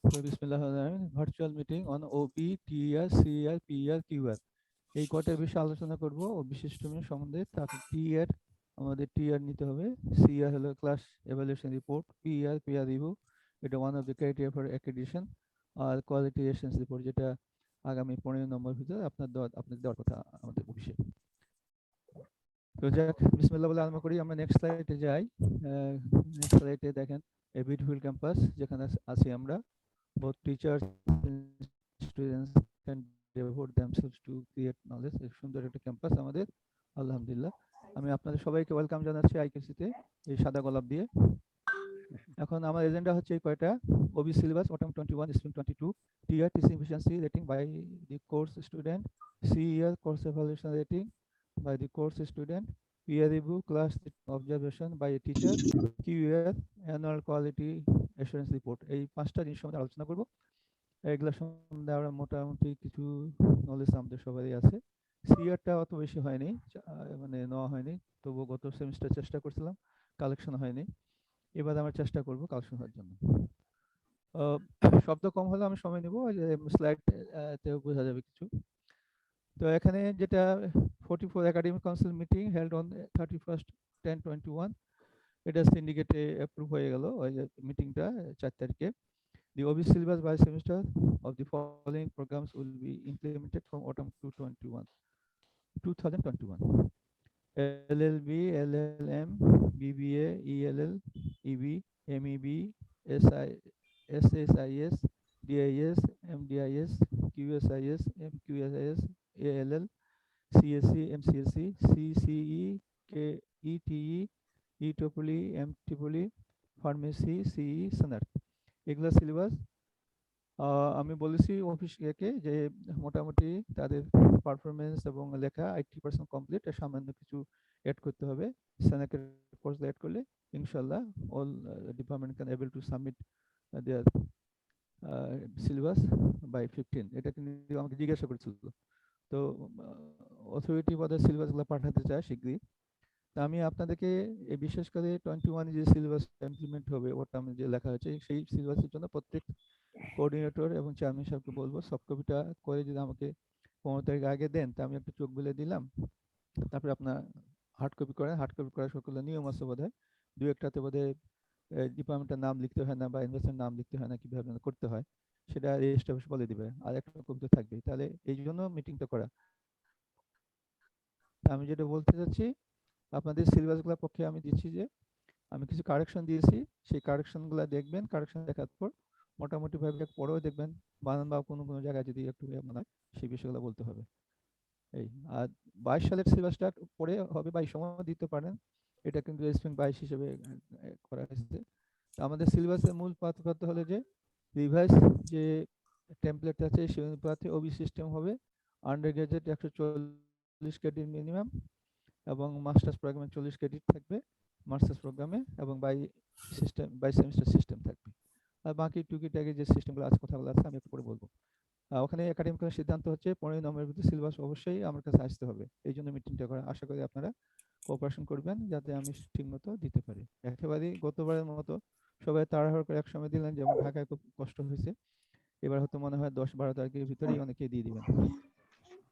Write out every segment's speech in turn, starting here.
So Bismillah, virtual meeting on OB, TER, CER, PER, QR এই কয়টার বিষয়ে আলোচনা করব ও বিশিষ্ট সম্বন্ধে। তারপর টিএর আমাদের টিআর নিতে হবে, সিআর হলো class evaluation report, PR review, এটা one of the criteria for accreditation, আর কোয়ালিটি এসেন্স রিপোর্ট যেটা আগামী 15 নম্বর ভিতরে আপনাদের দেওয়ার কথা আমাদের অফিসে। তো যাক, বিসমিল্লাহ বলে আরম্ভ করি। আমরা নেক্সট স্লাইডে যাই। নেক্সট স্লাইডে দেখেন এ বিউটিফুল ক্যাম্পাস, যেখানে আছি আমরা। both teachers and students can devote themselves to create knowledge. এই সুন্দর একটা ক্যাম্পাস আমাদের, আলহামদুলিল্লাহ। আমি আপনাদের সবাইকে ওয়েলকাম জানাচ্ছি আইকিউসিতে, এই সাদা গোলাপ দিয়ে। এখন আমার এজেন্ডা হচ্ছে এই কয়টা: OB syllabus autumn 21 spring 22, TR teaching efficiency rating by the course student, CER course evaluation rating by the course student, peer review class observation by a teacher, QER annual quality assurance report। এই পাঁচটা জিনিস সম্বন্ধে আলোচনা করব। এগুলো সম্বন্ধে আমরা মোটামুটি কিছু নলেজ আমাদের সবারই আছে। সিইআরটা অত বেশি হয়নি, মানে নেওয়া হয়নি, তবুও গত সেমিস্টার চেষ্টা করছিলাম, কালেকশন হয়নি। এবার আমরা চেষ্টা করব কালেকশন হওয়ার জন্য। শব্দ কম হলে আমি সময় নেব, স্লাইড তেও বোঝা যাবে কিছু। তো এখানে যেটা 44 academic council meeting held on 31/10/21, এটা সিন্ডিকেটে অ্যাপ্রুভ হয়ে গেল ওই যে মিটিংটা 4 তারিখে। The OB syllabus by semester of the following programs will be implemented from autumn 2021. LLB, LLM, BBA, ELL, EB, MEB, SI, SSIS, DIS, MDIS, QSIS, MQSIS, ALL, CSC, MCSC, CCE, ETE, EEE, MEEE, pharmacy, সিই, স্নাতক। এগুলা syllabus আমি বলেছি অফিসকে যে মোটামুটি তাদের performance এবং লেখা 80% কমপ্লিট, আর সামান্য কিছু অ্যাড করতে হবে। স্নাতকের কোর্স অ্যাড করলে ইনশাল্লাহ all department can able to submit their syllabus by 15। এটা কিন্তু আমাকে জিজ্ঞাসা করেছিল। তো অথরিটি পদের সিলেবাসগুলো পাঠাতে চায় শীঘ্রই। তা আমি আপনাদেরকে এই বিশেষ করে 21 যে সিলেবাস ইমপ্লিমেন্ট হবে, ওটা আমি যে লেখা হয়েছে সেই সিলেবাসের জন্য প্রত্যেক কোঅর্ডিনেটর এবং চেয়ারম্যান সাহেবকে বলবো সফট কপিটা করে যদি আমাকে 15 তারিখ আগে দেন, তা আমি একটু চোখ বুলে দিলাম। তারপরে আপনার হার্ড কপি করেন। হার্ড কপি করার সকল নিয়ম আছে বোধ হয়, দু একটাতে বোধ হয় ডিপার্টমেন্টের নাম লিখতে হয় না বা ইনভেস্টের নাম লিখতে হয় না, কিভাবে করতে হয় সেটা রেজিস্ট্রি অফিস বলে দিবে, আর একটা কপি তো থাকবেই। তাহলে এই জন্য মিটিংটা করা। আমি যেটা বলতে চাচ্ছি, আপনাদের সিলেবাসগুলোর পক্ষে আমি দিচ্ছি যে আমি কিছু কারেকশন দিয়েছি, সেই কারেকশনগুলো দেখবেন। কারেকশন দেখার পর মোটামুটি ভাবে পরেও দেখবেন বানান বা কোনো কোনো জায়গায় যদি একটু মনে হয় সেই বিষয়গুলো বলতে হবে। এই আর 22 সালের সিলেবাসটা পরে হবে বা এই সময় দিতে পারেন, এটা কিন্তু স্প্রিং 22 হিসেবে করা হয়েছে। আমাদের সিলেবাসের মূল পাঠ্য হলো যে রিভাইস যে টেমপ্লেট আছে সেই অনুপাতে ওবি সিস্টেম হবে। আন্ডার গ্রাজুয়েট 140 ক্রেডিট মিনিমাম, এবং মাস্টার্স প্রোগ্রামে 40 ক্রেডিট থাকবে মাস্টার্স প্রোগ্রামে, এবং বাই সেমিস্টার সিস্টেম থাকবে। আর বাকি টুকিটাকি যে সিস্টেমগুলো আছে, কথাগুলো আছে, আমি একটু পরে বলবো। ওখানে একাডেমিক সিদ্ধান্ত হচ্ছে 15 নম্বরের ভিতরে সিলেবাস অবশ্যই আমার কাছে আসতে হবে। এই জন্য মিটিংটা করা। আশা করি আপনারা কোঅপারেশন করবেন যাতে আমি ঠিক মতো দিতে পারি। একেবারেই গতবারের মতো সবাই তাড়াহুড়ো করে একসময় দিলেন, যেমন ঢাকায় খুব কষ্ট হয়েছে। এবার হয়তো মনে হয় 10-12 তারিখের ভিতরেই অনেকেই দিয়ে দিবেন।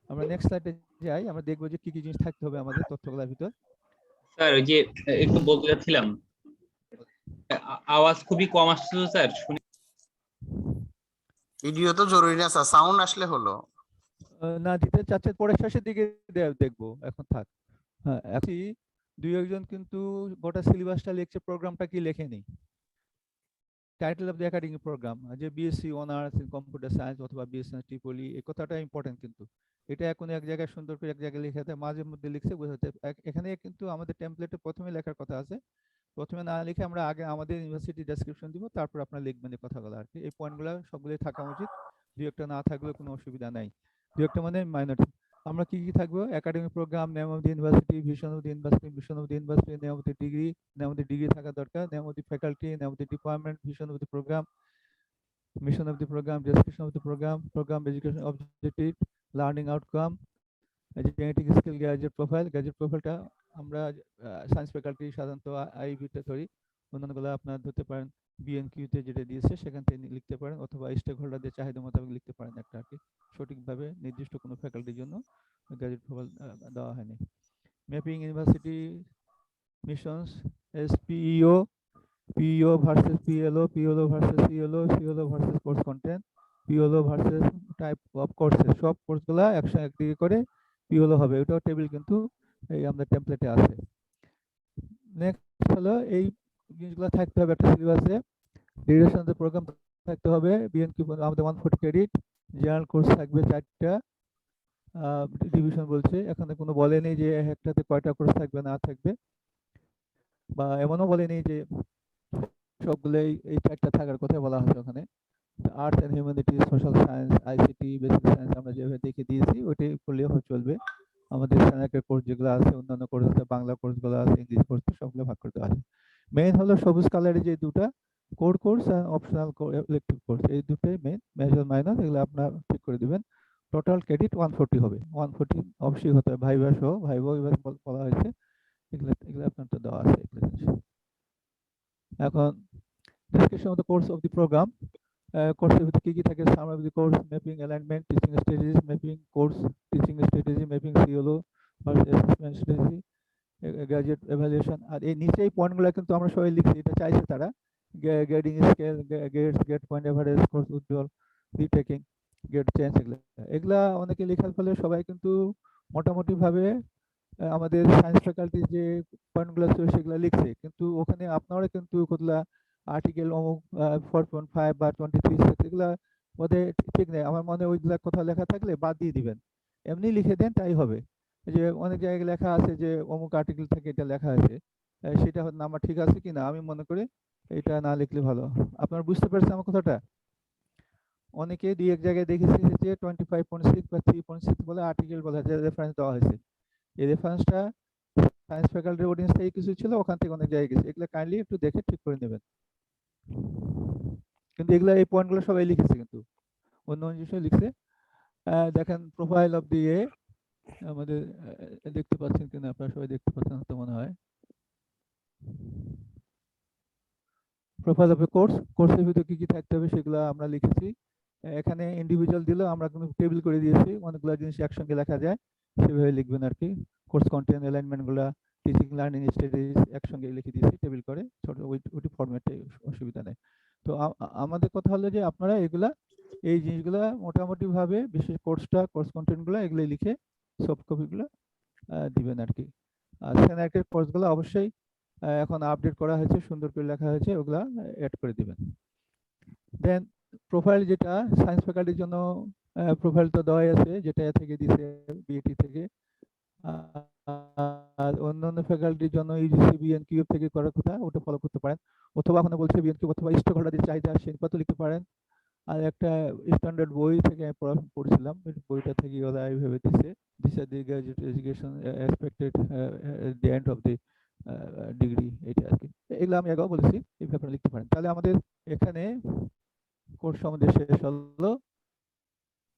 আমরা নেক্সট স্লাইডে যাই। আমরা দেখবো যে কি কি জিনিস থাকতে হবে আমাদের তথ্যগুলোর ভিতর। স্যার ওই যে একটু বলতে যাচ্ছিলাম, আওয়াজ খুবই কম আসছে তো স্যার, শুনি। ভিডিও তো জরুরি না স্যার, সাউন্ড আসলে হলো। না দিতে চাচ্ছে, পরে শেষের দিকে দেখবো, এখন থাক। হ্যাঁ, এখন দুই একজন কিন্তু গোটা সিলেবাসটা লিখছে, প্রোগ্রামটা কি লেখেনি। Title of the academic program যে BSc honours in computer science অথবা বিএসসি ট্রিপলি, এই কথাটা ইম্পর্টেন্ট কিন্তু। এটা এখন এক জায়গায় সুন্দর করে এক জায়গায় লিখে মাঝে মধ্যে লিখছে বোঝাতে। এখানে কিন্তু আমাদের টেমপ্লেটে প্রথমে লেখার কথা আছে, প্রথমে না লিখে আমরা আগে আমাদের ইউনিভার্সিটি ডেসক্রিপশন দিব, তারপর আপনারা লিখবেন এই কথাগুলো আর কি। এই পয়েন্টগুলো সবগুলোই থাকা উচিত, দু একটা না থাকলেও কোনো অসুবিধা নাই। দু একটা মানে মাইনর। আমরা কি কি থাকবো: academic programme, name of the university, vision of the university, mission of the university, name of the degree, name of the degree থাকা দরকার, name of the faculty, name of the department, vision of the programme, mission of the program, description of the program, program education objective, learning outcome, genetic skill, gadget profile। Gadget প্রোফাইলটা আমরা science faculty সাধারণত আইবিতে ধরি, অন্যান্যগুলো আপনার ধরতে পারেন বিএনকিউতে যেটা দিয়েছে সেখান থেকে লিখতে পারেন, অথবা স্টেক হোল্ডারদের চাহিদা মোতাবেক লিখতে পারেন একটা আর কি। সঠিকভাবে নির্দিষ্ট কোনো ফ্যাকাল্টির জন্য গ্যাজেট প্রোফাইল দেওয়া হয়নি। Mapping university missions SPEO, PEO versus PLO, PLO versus CLO, CLO versus course content, PLO versus type of courses, সব কোর্সগুলা একদিকে করে PLO হবে। ওটাও টেবিল কিন্তু এই আমাদের টেমপ্লেটে আছে। নেক্সট হলো এই জিনিসগুলো থাকতে হবে একটা সিলেবাসে। ডিউরেশন অফ দ্য প্রোগ্রাম থাকতে হবে বিএনকিউ আমাদের 140 ক্রেডিট। জেনারেল কোর্স থাকবে 4টা, ডিভিশন বলছে, এখানে কোনো বলেনি যে একটাতে কয়টা কোর্স থাকবে না থাকবে, বা এমনও বলেনি যে সবগুলো এই 4টা থাকার কথা বলা হচ্ছে ওখানে। Arts and humanities, social science, ICT, basic science আমরা যেভাবে দেখে দিয়েছি ওইটাই করলেও চলবে। আমাদের স্নাতকের কোর্স যেগুলো আছে, অন্যান্য কোর্স আছে, বাংলা কোর্সগুলো আছে, ইংলিশ কোর্স, সবগুলো ভাগ করতে আছে। মেইন হলো সবুজ কালারের যে দুটা কোর কোর্স আর অপশনাল ইলেকটিভ কোর্স, এই দুটোই মেইন। মেজর মাইনর এগুলো আপনার ঠিক করে দিবেন। টোটাল ক্রেডিট 140 হবে। 140 অবশ্যই হতে হবে, ভাইবা সহ, ভাইবা এবার বলা হয়েছে। এগুলো এগুলো আপনার তো দেওয়া আছে এগুলো জিনিস। এখন discussion of the course of the program. কোর্সের ভিতরে কি কি থাকে? Summary of the course, mapping alignment, teaching strategies, mapping course, teaching strategy, mapping CLO versus assessment strategy, graduate evaluation. আর এই নিচে এই পয়েন্টগুলো কিন্তু আমরা সবাই লিখছি, এটা চাইছে তারা। Grading scale, grades, grade point average, course উজ্জ্বল, রিটেকিং, গেট চেঞ্জ, এগুলা অনেকে লেখার ফলে সবাই কিন্তু মোটামুটি ভাবে আমাদের সায়েন্স ফ্যাকাল্টির যে পয়েন্টগুলো ছিল সেগুলো লিখছে, কিন্তু ওখানে আপনারা কিন্তু ওগুলা আর্টিকেল অমুক 4.5 বা 23 এগুলা ওদের ঠিক নেই। আমার মনে হয় ওইগুলা কথা লেখা থাকলে বাদ দিয়ে দিবেন, এমনি লিখে দেন তাই হবে। এই যে অনেক জায়গায় লেখা আছে যে অমুক আর্টিকেল থেকে এটা লেখা আছে, সেটা নাম্বার ঠিক আছে কিনা আমি মনে করি এটা না লিখলে ভালো। আপনারা বুঝতে পারছেন আমার কথাটা? অনেকে দুই এক জায়গায় দেখেছি যে 25.6 বা 3.6 বলে আর্টিকেল বলে যে রেফারেন্স দেওয়া হয়েছে, এই রেফারেন্সটা সায়েন্স ফ্যাকাল্টির অডিয়েন্স থেকে কিছু ছিল, ওখান থেকে অনেক জায়গায় গেছে। এগুলো কাইন্ডলি একটু দেখে ঠিক করে নেবেন। কিন্তু এগুলা এই পয়েন্টগুলো সবাই লিখেছে, কিন্তু অন্য অন্য বিষয় লিখছে। দেখেন প্রোফাইল অফ দি আমাদের দেখতে পাচ্ছেন কিনা আপনারা? সবাই দেখতে পাচ্ছেন তো মনে হয়। প্রোফাইল অফ এ কোর্স, কোর্সের ভিতরে কি কি থাকতে হবে সেগুলো আমরা লিখেছি। এখানে ইন্ডিভিজুয়াল দিলেও আমরা কোনো টেবিল করে দিয়েছি, অনেকগুলো জিনিস একসঙ্গে লেখা যায়, সেভাবে লিখবেন আর কি। কোর্স কন্টেন্ট, অ্যালাইনমেন্টগুলো, টিচিং লার্নিং স্ট্র্যাটেজিস একসঙ্গে লিখে দিয়েছি টেবিল করে, ছোট ওইটি ফরম্যাটে, অসুবিধা নেই। তো আমাদের কথা হলো যে আপনারা এগুলা এই জিনিসগুলা মোটামুটি ভাবে, বিশেষ কোর্সটা, কোর্স কন্টেন্টগুলো এগুলো লিখে সফট কপিগুলো দিবেন আর কি। আর স্যানার্কের কোর্সগুলো অবশ্যই এখন আপডেট করা হয়েছে, সুন্দর করে লেখা হয়েছে, ওগুলা অ্যাড করে দিবেন। দেন প্রোফাইল, যেটা সায়েন্স ফ্যাকাল্টির জন্য প্রোফাইল তো দেওয়াই আছে, যেটা থেকে দিছে বিএটি থেকে। আর অন্যান্য ফ্যাকাল্টির জন্য ইউজিসি বিএনকিউ থেকে করার কথা, ওটা ফলো করতে পারেন। অথবা এখন বলছে বিএনকিউ অথবা স্টক হোল্ডারদের চাহিদা সেটা লিখতে পারেন। আর একটা স্ট্যান্ডার্ড বই থেকে আমি পড়ছিলাম, বইটা থেকে ওরা এইভাবে দিছে, this are the graduate education expected the end of the degree, এটা আর কি। এগুলো আমি আগেও বলেছি, এই ব্যাপারে লিখতে পারেন। তাহলে আমাদের এখানে কোর্স সম্বন্ধে শেষ হলো।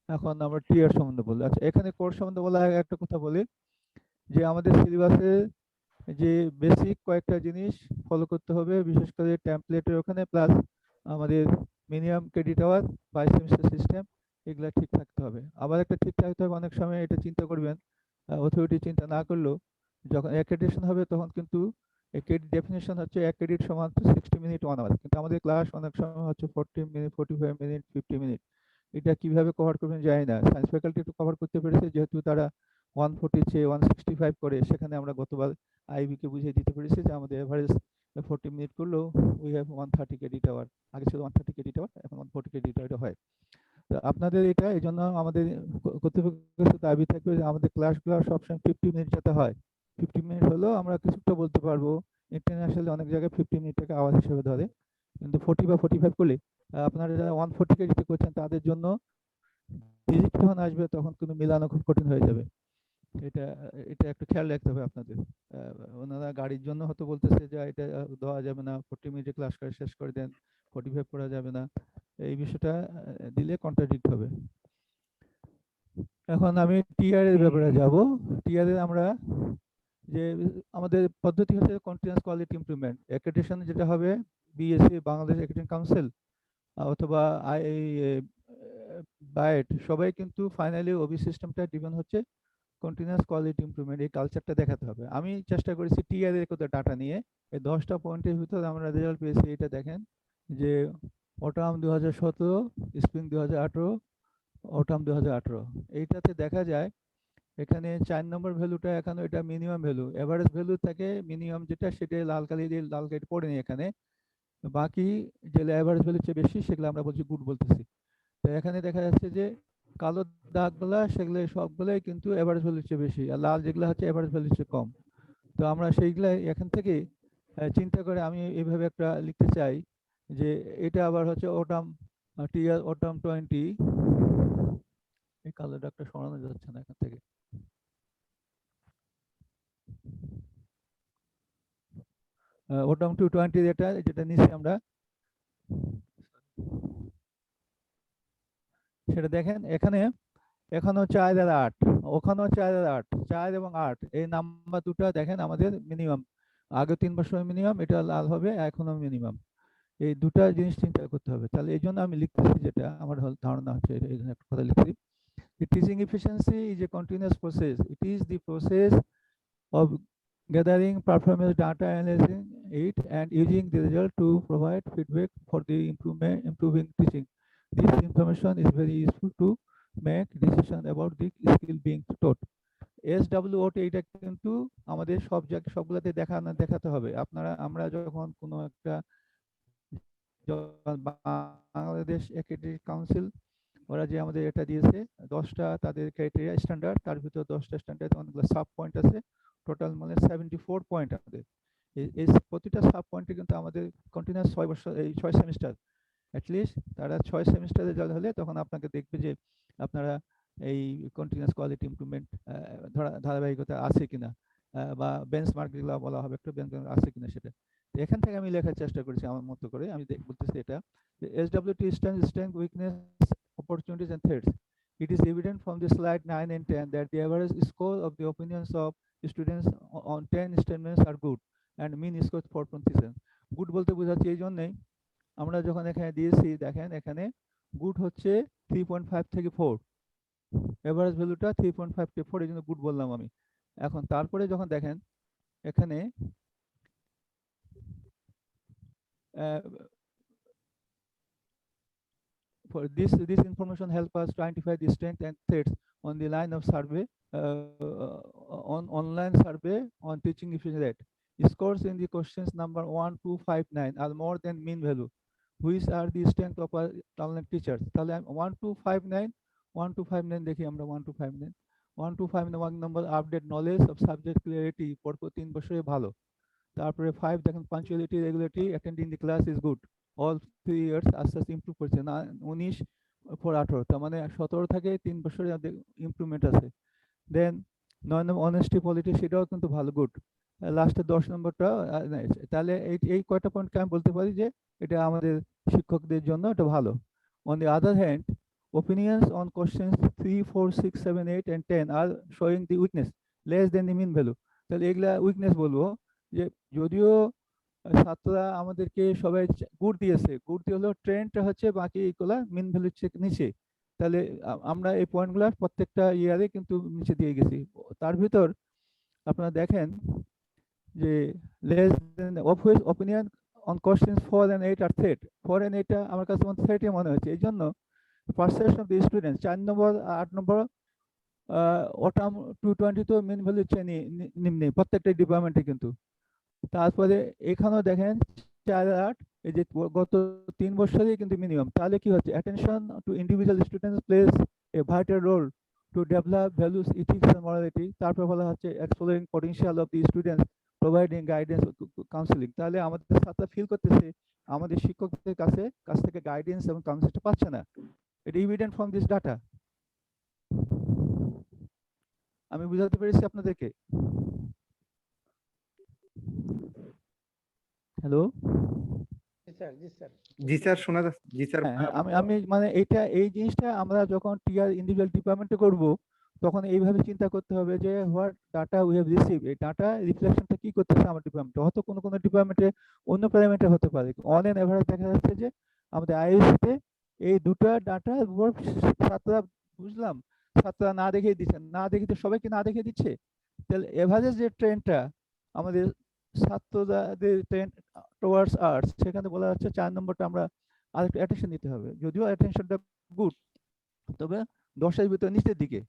এখন আমরা টিয়ার সম্বন্ধে বলি। আচ্ছা, এখানে কোর্স সম্বন্ধে বলা একটা কথা বলি, যে আমাদের সিলেবাসে যে বেসিক কয়েকটা জিনিস ফলো করতে হবে, বিশেষ করে টেমপ্লেটের ওখানে, প্লাস আমাদের minimum credit hour, by semester system, এগুলা ঠিক থাকতে হবে। আবার একটা ঠিক থাকতে হবে, অনেক সময় এটা চিন্তা করবেন, অথরিটি চিন্তা না করলেও, যখন অ্যাক্রেডিটেশন হবে তখন কিন্তু ক্রেডিট ডেফিনেশন হচ্ছে এক ক্রেডিট সমান 60 মিনিট 1 আওয়ার, কিন্তু আমাদের ক্লাস অনেক সময় হচ্ছে 40 মিনিট, 45 মিনিট, 50 মিনিট। এটা কিভাবে কভার করবেন জানি না। সায়েন্স ফ্যাকাল্টি একটু কভার করতে পেরেছে, যেহেতু তারা 140 চেয়ে 165 করে। সেখানে আমরা গতবার আইবি কে বুঝিয়ে দিতে পেরেছি যে আমাদের এভারেজ 40 মিনিট করলেও উই হ্যাভ 130 ক্রেডিট আওয়ার। আগে ছিল 130 ক্রেডিট আওয়ার, এখন 140 ক্রেডিট আওয়ার হয়। তো আপনাদের এটা, এই জন্য আমাদের কর্তৃপক্ষের কাছে দাবি থাকবে যে আমাদের ক্লাসগুলো সবসময় 50 মিনিট যাতে হয়। 50 মিনিট হলেও আমরা কিছুটা বলতে পারবো। ইন্টারন্যাশনালি অনেক জায়গায় 50 মিনিটটাকে আওয়ার হিসেবে ধরে, কিন্তু 40 বা 45 করলে আপনারা যারা 140 ক্রেডিট করছেন তাদের জন্য ভিজিট যখন আসবে তখন কিন্তু মিলানো খুব কঠিন হয়ে যাবে। এটা এটা একটু খেয়াল রাখতে হবে আপনাদের। ওনারা গাড়ির জন্য হয়তো বলতেছে যে এটা দেওয়া যাবে না, 40 মিনিটে ক্লাস করে শেষ করে দেন, 45 করা যাবে না। এই বিষয়টা দিলে কন্ট্রাডিক্ট হবে। এখন আমি টিআর এর ব্যাপারে যাব। টিআর এ আমরা যে আমাদের পদ্ধতি হচ্ছে কন্টিনিউয়াস কোয়ালিটি ইমপ্রুভমেন্ট। অ্যাক্রেডিটেশন যেটা হবে বিএসসি, বাংলাদেশ অ্যাক্রেডিটেশন কাউন্সিল অথবা বায়েট, সবাই কিন্তু ফাইনালি ওবি সিস্টেমটা ডিপেন্ড হচ্ছে কন্টিনিউয়াস কোয়ালিটি ইমপ্রুভমেন্ট, এই কালচারটা দেখাতে হবে। আমি চেষ্টা করেছি টিআর এর কত ডাটা নিয়ে, এই 10টা পয়েন্টের ভিতরে আমরা রেজাল্ট পেয়েছি। এটা দেখেন যে অটাম 2017, স্প্রিং 2018, অটাম 2018, এইটাতে দেখা যায় এখানে 4 নম্বর ভ্যালুটা এখানে এটা মিনিমাম ভ্যালু, এভারেজ ভ্যালু থাকে মিনিমাম যেটা, সেটা লাল কালি দিয়ে লাল কালি পড়েনি এখানে। বাকি যেগুলো এভারেজ ভ্যালুর চেয়ে বেশি সেগুলো আমরা বলছি গুড বলতেছি। তো এখানে দেখা যাচ্ছে যে কালো দাগগুলা সেগুলো সবগুলোই কিন্তু এভারেজ ভ্যালুর চেয়ে বেশি, আর লাল যেগুলো হচ্ছে এভারেজ ভ্যালুর চেয়ে কম। তো আমরা সেইগুলা এখান থেকে চিন্তা করে আমি এইভাবে একটা লিখতে চাই যে এটা আবার হচ্ছে অটাম টিআর অটাম 20, এই কালো দাগটা সরানো যাচ্ছে না এখান থেকে। অটাম 20 যেটা যেটা নিচ্ছি আমরা, সেটা দেখেন এখানে এখানেও 4 আর 8, ওখানেও 4 আর 8, 4 এবং 8 এই নাম্বার দুটো দেখেন আমাদের মিনিমাম। আগে 3 বছর মিনিমাম, এটা লাল হবে, এখনো মিনিমাম। এই দুটা জিনিস চিন্তা করতে হবে। তাহলে এই জন্য আমি লিখতেছি, যেটা আমার ধারণা হচ্ছে এই জন্য একটা কথা লিখছি। The teaching efficiency is a continuous process. It is the process of gathering performance data, analyzing it, and using the result to provide feedback for the improving teaching. This information is very useful to make decision about the skill being taught. SWOT এটা কিন্তু আমাদের সব জায়গায় সবগুলোতে দেখাতে হবে। আমরা যখন কোনো একটা বাংলাদেশ একাডেমিক কাউন্সিল, ওরা যে আমাদের এটা দিয়েছে 10টা তাদের ক্রাইটেরিয়া স্ট্যান্ডার্ড, তার ভিতর 10টা স্ট্যান্ডার্ড অনেকগুলো সাব পয়েন্ট আছে, টোটাল মানে 74 পয়েন্ট আমাদের। এই প্রতিটা সাব পয়েন্টে কিন্তু আমাদের কন্টিনিউয়াস 6 বছর, এই 6 সেমিস্টার অ্যাটলিস্ট, তারা 6 সেমিস্টার রেজাল্ট হলে তখন আপনাকে দেখবে যে আপনারা এই কন্টিনিউয়াস কোয়ালিটি ইমপ্রুভমেন্ট ধারাবাহিকতা আছে কিনা, বা বেঞ্চমার্ক যেগুলো বলা হবে একটু বেঞ্চমার্ক আছে কিনা সেটা। এখান থেকে আমি লেখার চেষ্টা করেছি আমার মতো করে। আমি বলতেছি এটা SWT strength, weakness, opportunities and threats. It is evident from the slide 9 and 10 that the average score of the opinions of students on 10 statements are good and mean score 4.7. Good বলতে বোঝাচ্ছি এই জন্যই, আমরা যখন এখানে দিয়েছি দেখেন এখানে গুড হচ্ছে 3.5 থেকে 4, এভারেজ ভ্যালুটা 3.5 থেকে 4, এই জন্য গুড বললাম আমি। এখন তারপরে যখন দেখেন এখানে for this information help us to identify the strength and threats on the line of survey, on online survey on teaching efficiency rate. Scores in the questions number 1 to 5, 9 are more than mean value. Which are the strength of our talented teachers? তাহলে 1 to 5, 9, 1 to 5, 9 দেখি আমরা 1 to 5, 9, 1 to 5, 1 number update knowledge of subject clarity, পরপর 3 বছরে ভালো। তারপরে 5 দেখেন punctuality, regularity, attending the class is good, all 3 years আস্তে আস্তে ইমপ্রুভ করছে না। 19 for 18, তার মানে 17 থেকে 3 বছরে ইমপ্রুভমেন্ট আছে। দেন 9 নম্বর অনেস্টি পলিটি, সেটাও কিন্তু ভালো, গুড। লাস্টে 10 নম্বরটা তাহলে এই কয়টা পয়েন্টকে আমি বলতে পারি যে এটা আমাদের শিক্ষকদের জন্য এটা ভালো। On the other hand, opinions on questions 3, 4, 6, 7, 8 and 10 are showing the weakness less than the mean value. তাহলে এগুলা উইকনেস বলবো, যে যদিও ছাত্ররা আমাদেরকে সবাই গুড দিয়েছে, গুড দিয়ে হলো ট্রেন্ডটা হচ্ছে বাকি এগুলা মিন ভ্যালুর চেয়ে নিচে, তাহলে আমরা এই পয়েন্টগুলো প্রত্যেকটা ইয়ারে কিন্তু নিচে দিয়ে গেছি। তার ভিতর আপনারা দেখেন যে less than of which opinion on question 4 and 8 আর থ্রেট, 4 and 8 আমার কাছে থ্রেটই মনে হচ্ছে। এই জন্য perception of the student 4 number 8 number autumn 220 তো মিন ভ্যালুর চেয়ে নিম্নে প্রত্যেকটা ডিপার্টমেন্টে কিন্তু। তারপরে এখানেও দেখেন 4 আর 8, এই যে গত 3 বছরই কিন্তু মিনিমাম। তাহলে কি হচ্ছে, attention to individual students place a vital role to develop values, ethics and morality. তারপর বলা হচ্ছে exploring potential of the students, providing guidance, counselling. তাহলে আমাদের ছাত্ররা ফিল করতেছে আমাদের শিক্ষকদের কাছ থেকে গাইডেন্স এবং কাউন্সিলটা পাচ্ছে না। এটা এভিডেন্ট ফ্রম দিস ডাটা। আমি বুঝাতে পেরেছি আপনাদেরকে? হ্যালো, জি স্যার, শোনা যাচ্ছে। জি স্যার, আমি মানে এটা এই জিনিসটা আমরা যখন টিআর ইন্ডিভিজুয়াল ডিপার্টমেন্টে করব তখন এইভাবে চিন্তা করতে হবে যে what data we have receive, এই ডাটা রিফ্লেকশনটা কি করতেছে আমার ডিপার্টমেন্টে। হয়তো কোনো কোনো ডিপার্টমেন্টে অন্য প্যারামিটার হতে পারে, অন এন এভারেজ দেখা যাচ্ছে যে আমাদের আইএসসিতে এই দুটো ডাটা ছাত্ররা বুঝলাম ছাত্ররা না দেখেই দিচ্ছে, না দেখে তো সবাইকে না দেখে দিচ্ছে। তাহলে এভারেজ যে ট্রেন্ডটা আমাদের ছাত্রদের ট্রেন্ড টুয়ার্ডস আর্টস, সেখানে বলা যাচ্ছে 4 নম্বরটা আমরা আরেকটু অ্যাটেনশন দিতে হবে। যদিও অ্যাটেনশনটা গুড, তবে 10-এর ভিতরে নিচের দিকে।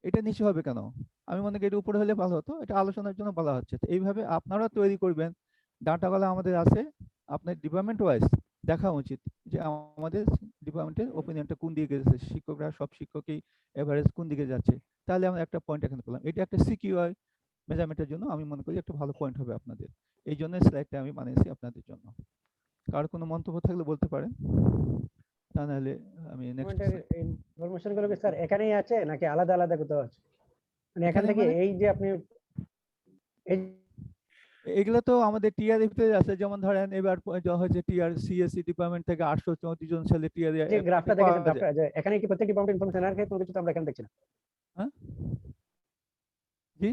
এটা নিচে হবে কেন? আমি মনে করি এটা উপরে হলে ভালো হতো। এটা আলোচনার জন্য বলা হচ্ছে। তো এইভাবে আপনারা তৈরি করবেন। ডাটাগুলো আমাদের আছে, আপনার ডিপার্টমেন্ট ওয়াইজ দেখা উচিত যে আমাদের ডিপার্টমেন্টের ওপিনিয়নটা কোন দিকে গেছে, শিক্ষকরা সব শিক্ষকই এভারেজ কোন দিকে যাচ্ছে। তাহলে আমরা একটা পয়েন্ট এখানে পেলাম। এটা একটা সিকিউর মেজারমেন্টের জন্য আমি মনে করি একটা ভালো পয়েন্ট হবে আপনাদের। এই জন্য স্লাইডটা আমি বানিয়েছি আপনাদের জন্য। কার কোনো মন্তব্য থাকলে বলতে পারেন, তা নাহলে আমি নেক্সট ইনফরমেশন গুলো কি স্যার এখানেই আছে নাকি আলাদা আলাদা কোথাও আছে? মানে এখান এখানে থেকে মানে? এই যে আপনি এই এগুলো তো আমাদের টিআর তে আছে। যেমন ধরেন এবার হচ্ছে টিআর সিএসসি ডিপার্টমেন্ট থেকে 834 জন ছেলে টিআর যে গ্রাফটা দেখেছেন, গ্রাফটা যে এখানে কি প্রত্যেক ডিপার্টমেন্ট ইনফরমেশন রাখে, কোনো কিছু তো আমরা এখানে দেখছি না। হ্যাঁ জি,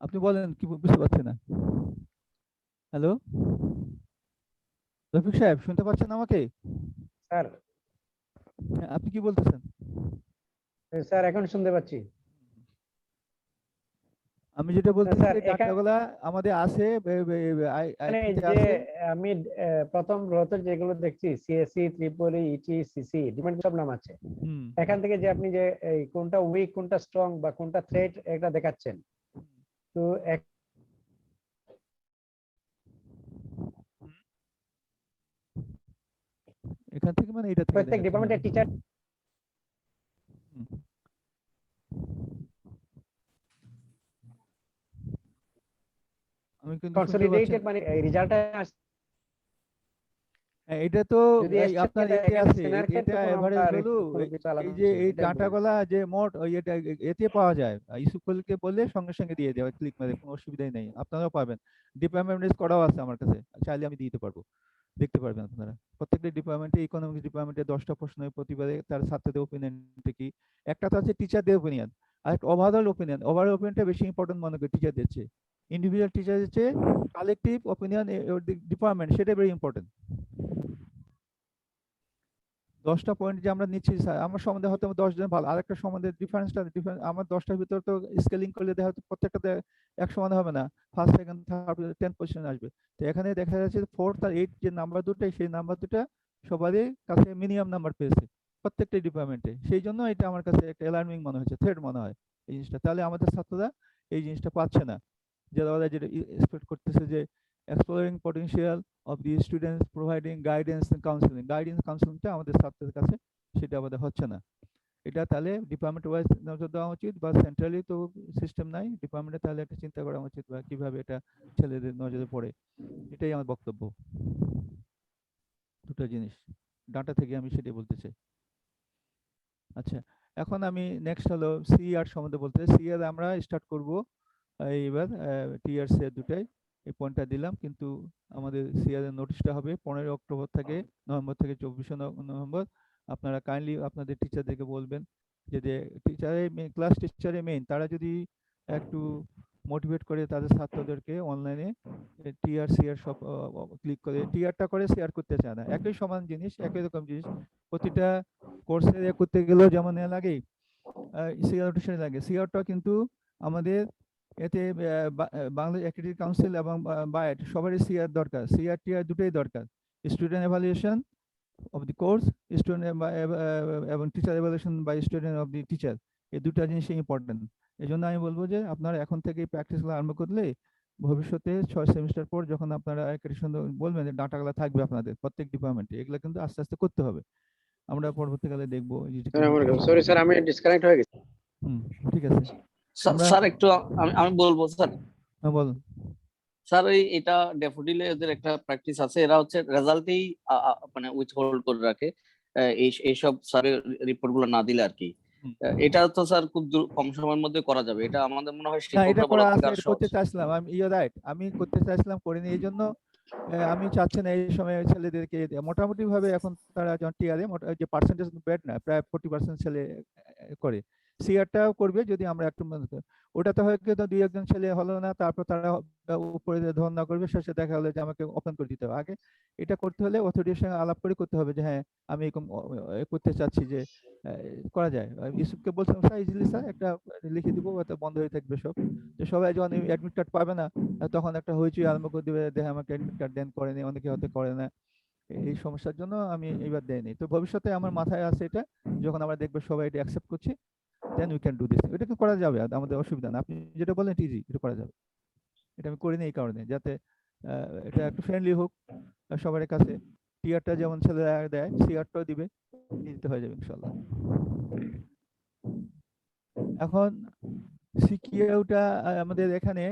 আপনি বলেন কি বুঝতে পারছেন না? হ্যালো রফিক সাহেব, শুনতে পাচ্ছেন আমাকে? স্যার হ্যাঁ, আপনি কি বলতেছেন? স্যার এখন শুনতে পাচ্ছি। আমি যেটা বলতেছি স্যার, এই ডাটাগুলা আমাদের আছে, এখানে আইটিতে যে আছে। আমি প্রথম রোতে যেগুলো দেখছি সিএসসি, ত্রিপলি, ইটি, সিসি ডিপার্টমেন্ট সব নাম আছে। হুম, এখান থেকে যে আপনি যে এই কোনটা উইক, কোনটা স্ট্রং বা কোনটা থ্রেট এটা দেখাচ্ছেন, তো এখান থেকে মানে এটা থেকে প্রত্যেক দেখাচ্ছে, ডিপার্টমেন্টের হ্যাঁ। টিচার হুম। আমি কিন্তু শুনতে পাচ্ছি কনসলিডেটেড মানে এই রেজাল্টটা হ্যাঁ, এটা তো যদি এই এসছে আপনার এটা এতে এখানে আছে, সেনার ক্ষেত্রে এটা কোনো এভারেজ আমরা ভ্যালু। কোনো কিছু আলাদা এই যে এই এটাই বলবো। ডাটাগুলা যে মোট এটা এতে পাওয়া যায়, ইউসুফকে বললে সঙ্গে সঙ্গে দিয়ে দেওয়া, ক্লিক মেরে, কোনো অসুবিধাই নেই। আপনারাও পাবেন, ডিপার্টমেন্ট করাও আছে আমার কাছে, চাইলে আমি দিতে পারবো, দেখতে পারবেন আপনারা। প্রত্যেকটা ডিপার্টমেন্টে, ইকোনমিক্স ডিপার্টমেন্টে 10টা প্রশ্ন প্রতিবারে তার ছাত্রদের ওপিনিয়নটা কি। একটা তো আছে টিচারদের ওপিনিয়ন, আর একটা ওভারঅল ওপিনিয়ন। ওভারঅল ওপিনিয়নটা বেশি ইম্পর্টেন্ট মনে করি টিচারদের চেয়ে। ইন্ডিভিজুয়াল টিচারের চেয়ে কালেকটিভ ওপিনিয়ন ডিপার্টমেন্ট, সেটা ভেরি ইম্পর্টেন্ট। 10টা পয়েন্ট যে আমরা নিচ্ছি স্যার, আমার সম্বন্ধে হয়তো 10 জন ভালো, আরেকটা সম্বন্ধে ডিফারেন্সটা আমার 10টার ভিতর তো স্কেলিং করলে দেখা হয়তো প্রত্যেকটাতে এক সমান হবে না, ফার্স্ট সেকেন্ড থার্ড 10 পজিশন আসবে। তো এখানে দেখা যাচ্ছে 4 আর 8 যে নাম্বার দুটাই, সেই নাম্বার দুটা সবারই কাছে মিনিমাম নাম্বার পেয়েছে প্রত্যেকটা ডিপার্টমেন্টে। সেই জন্য এটা আমার কাছে একটা অ্যালার্মিং মনে হচ্ছে, থ্রেড মনে হয় এই জিনিসটা। তাহলে আমাদের ছাত্ররা এই জিনিসটা পাচ্ছে না, যারা ওরা যেটা এক্সপেক্ট করতেছে যে exploring potential of the students, providing guidance and counseling। Guidance কাউন্সিলিংটা আমাদের ছাত্রদের কাছে সেটা আমাদের হচ্ছে না। এটা তাহলে ডিপার্টমেন্ট ওয়াইজ নজর দেওয়া উচিত, বা সেন্ট্রালি তো সিস্টেম নাই ডিপার্টমেন্টে, তাহলে একটা চিন্তা করা উচিত বা কিভাবে এটা ছেলেদের নজরে পড়ে। এটাই আমার বক্তব্য। দুটো জিনিস ডাটা থেকে আমি সেটাই বলতে চাই। আচ্ছা, এখন আমি নেক্সট হলো সিআর সম্বন্ধে বলতে। সিআর আমরা স্টার্ট করব এইবার টিআরস এর দুটাই। এই পয়েন্টটা দিলাম, কিন্তু আমাদের সিআর এর নোটিশটা হবে 15 অক্টোবর থেকে নভেম্বর থেকে 24 নভেম্বর। আপনারা কাইন্ডলি আপনাদের টিচারদেরকে বলবেন যে টিচারের ক্লাস টিচারের মেইন, তারা যদি একটু মোটিভেট করে তাদের ছাত্রদেরকে অনলাইনে টিআর সিআর সব ক্লিক করে টিআরটা করে শেয়ার করতে চায় না। একই সমান জিনিস, একই রকম জিনিস প্রতিটা কোর্সে করতে গেলেও যেমন লাগে সিআর নোটিশন লাগে। সিআরটা কিন্তু আমাদের এতে বাংলাদেশ একাডেমিক কাউন্সিল এবং বায়েট সবারই সিআর দরকার, সিআর টিআর দুটোই দরকার। Student evaluation of the course, student এবং teacher evaluation by student of the teacher, এই দুটো জিনিসই ইম্পর্টেন্ট। এই জন্য আমি বলবো যে আপনারা এখন থেকেই প্র্যাকটিসগুলো আরম্ভ করলে ভবিষ্যতে 6 সেমিস্টার পর যখন আপনারা বলবেন যে ডাটাগুলো থাকবে আপনাদের প্রত্যেক ডিপার্টমেন্টে, এগুলো কিন্তু আস্তে আস্তে করতে হবে। আমরা পরবর্তীকালে দেখবো। সরি স্যার, আমি ডিসকানেক্ট হয়ে গেছি। ঠিক আছে স্যার একটু আমি বলবো স্যার। হ্যাঁ বলুন স্যার এটা ড্যাফোডিলে এদের একটা প্র্যাকটিস আছে, এরা হচ্ছে রেজাল্টেই মানে উইথ হোল্ড করে রাখে এইসব স্যারের রিপোর্ট গুলো না দিলে আর কি। এটা তো স্যার খুব কম সময়ের মধ্যে করা যাবে, এটা আমাদের মনে হয় এটা করা আছে, করতে চাইছিলাম আমি, ইউ রাইট, আমি করতে চাইছিলাম করিনি। এই জন্য আমি চাচ্ছি না এই সময় ছেলেদেরকে মোটামুটি ভাবে এখন তারা যখন টিআরএ যে পার্সেন্টেজ ব্যাড না, প্রায় 40% ছেলে করে। সিআরটাও করবে যদি আমরা একটু ওটাতে হয়তো দুই একজন ছেলে হলো না, তারপর তারা উপরে ধর্ণা করবে, শেষে দেখা হলো যে আমাকে ওপেন করে দিতে হবে। আগে এটা করতে হলে অথরিটির সঙ্গে আলাপ করে করতে হবে যে হ্যাঁ আমি এরকম করতে চাচ্ছি, যে করা যায়। ইউসুফকে বলছিলাম স্যার ইজিলি স্যার একটা লিখে দিব, ওটা বন্ধ হয়ে থাকবে সব। যে সবাই যখন অ্যাডমিট কার্ড পাবে না, তখন একটা হইচই আরম্ভ করে দিবে, দেখে আমাকে অ্যাডমিট কার্ড দেন, করেনি, অনেকে হয়তো করে না। এই সমস্যার জন্য আমি এইবার দেয়নি। তো ভবিষ্যতে আমার মাথায় আছে এটা, যখন আমরা দেখবো সবাই এটা অ্যাকসেপ্ট করছি, then we can do this. এটা কি করা যাবে, আমাদের অসুবিধা না। আপনি যেটা বলেন ইজি, এটা করা যাবে। এটা আমি করিনি এই কারণে, যাতে এটা একটু ফ্রেন্ডলি হোক সবার কাছে। টিআরটা যেমন ছেলেরা দেয়, সিআরটাও দিবে, দিতে হয়ে যাবে ইনশাল্লাহ। এখন সিকিউটা আমাদের এখানে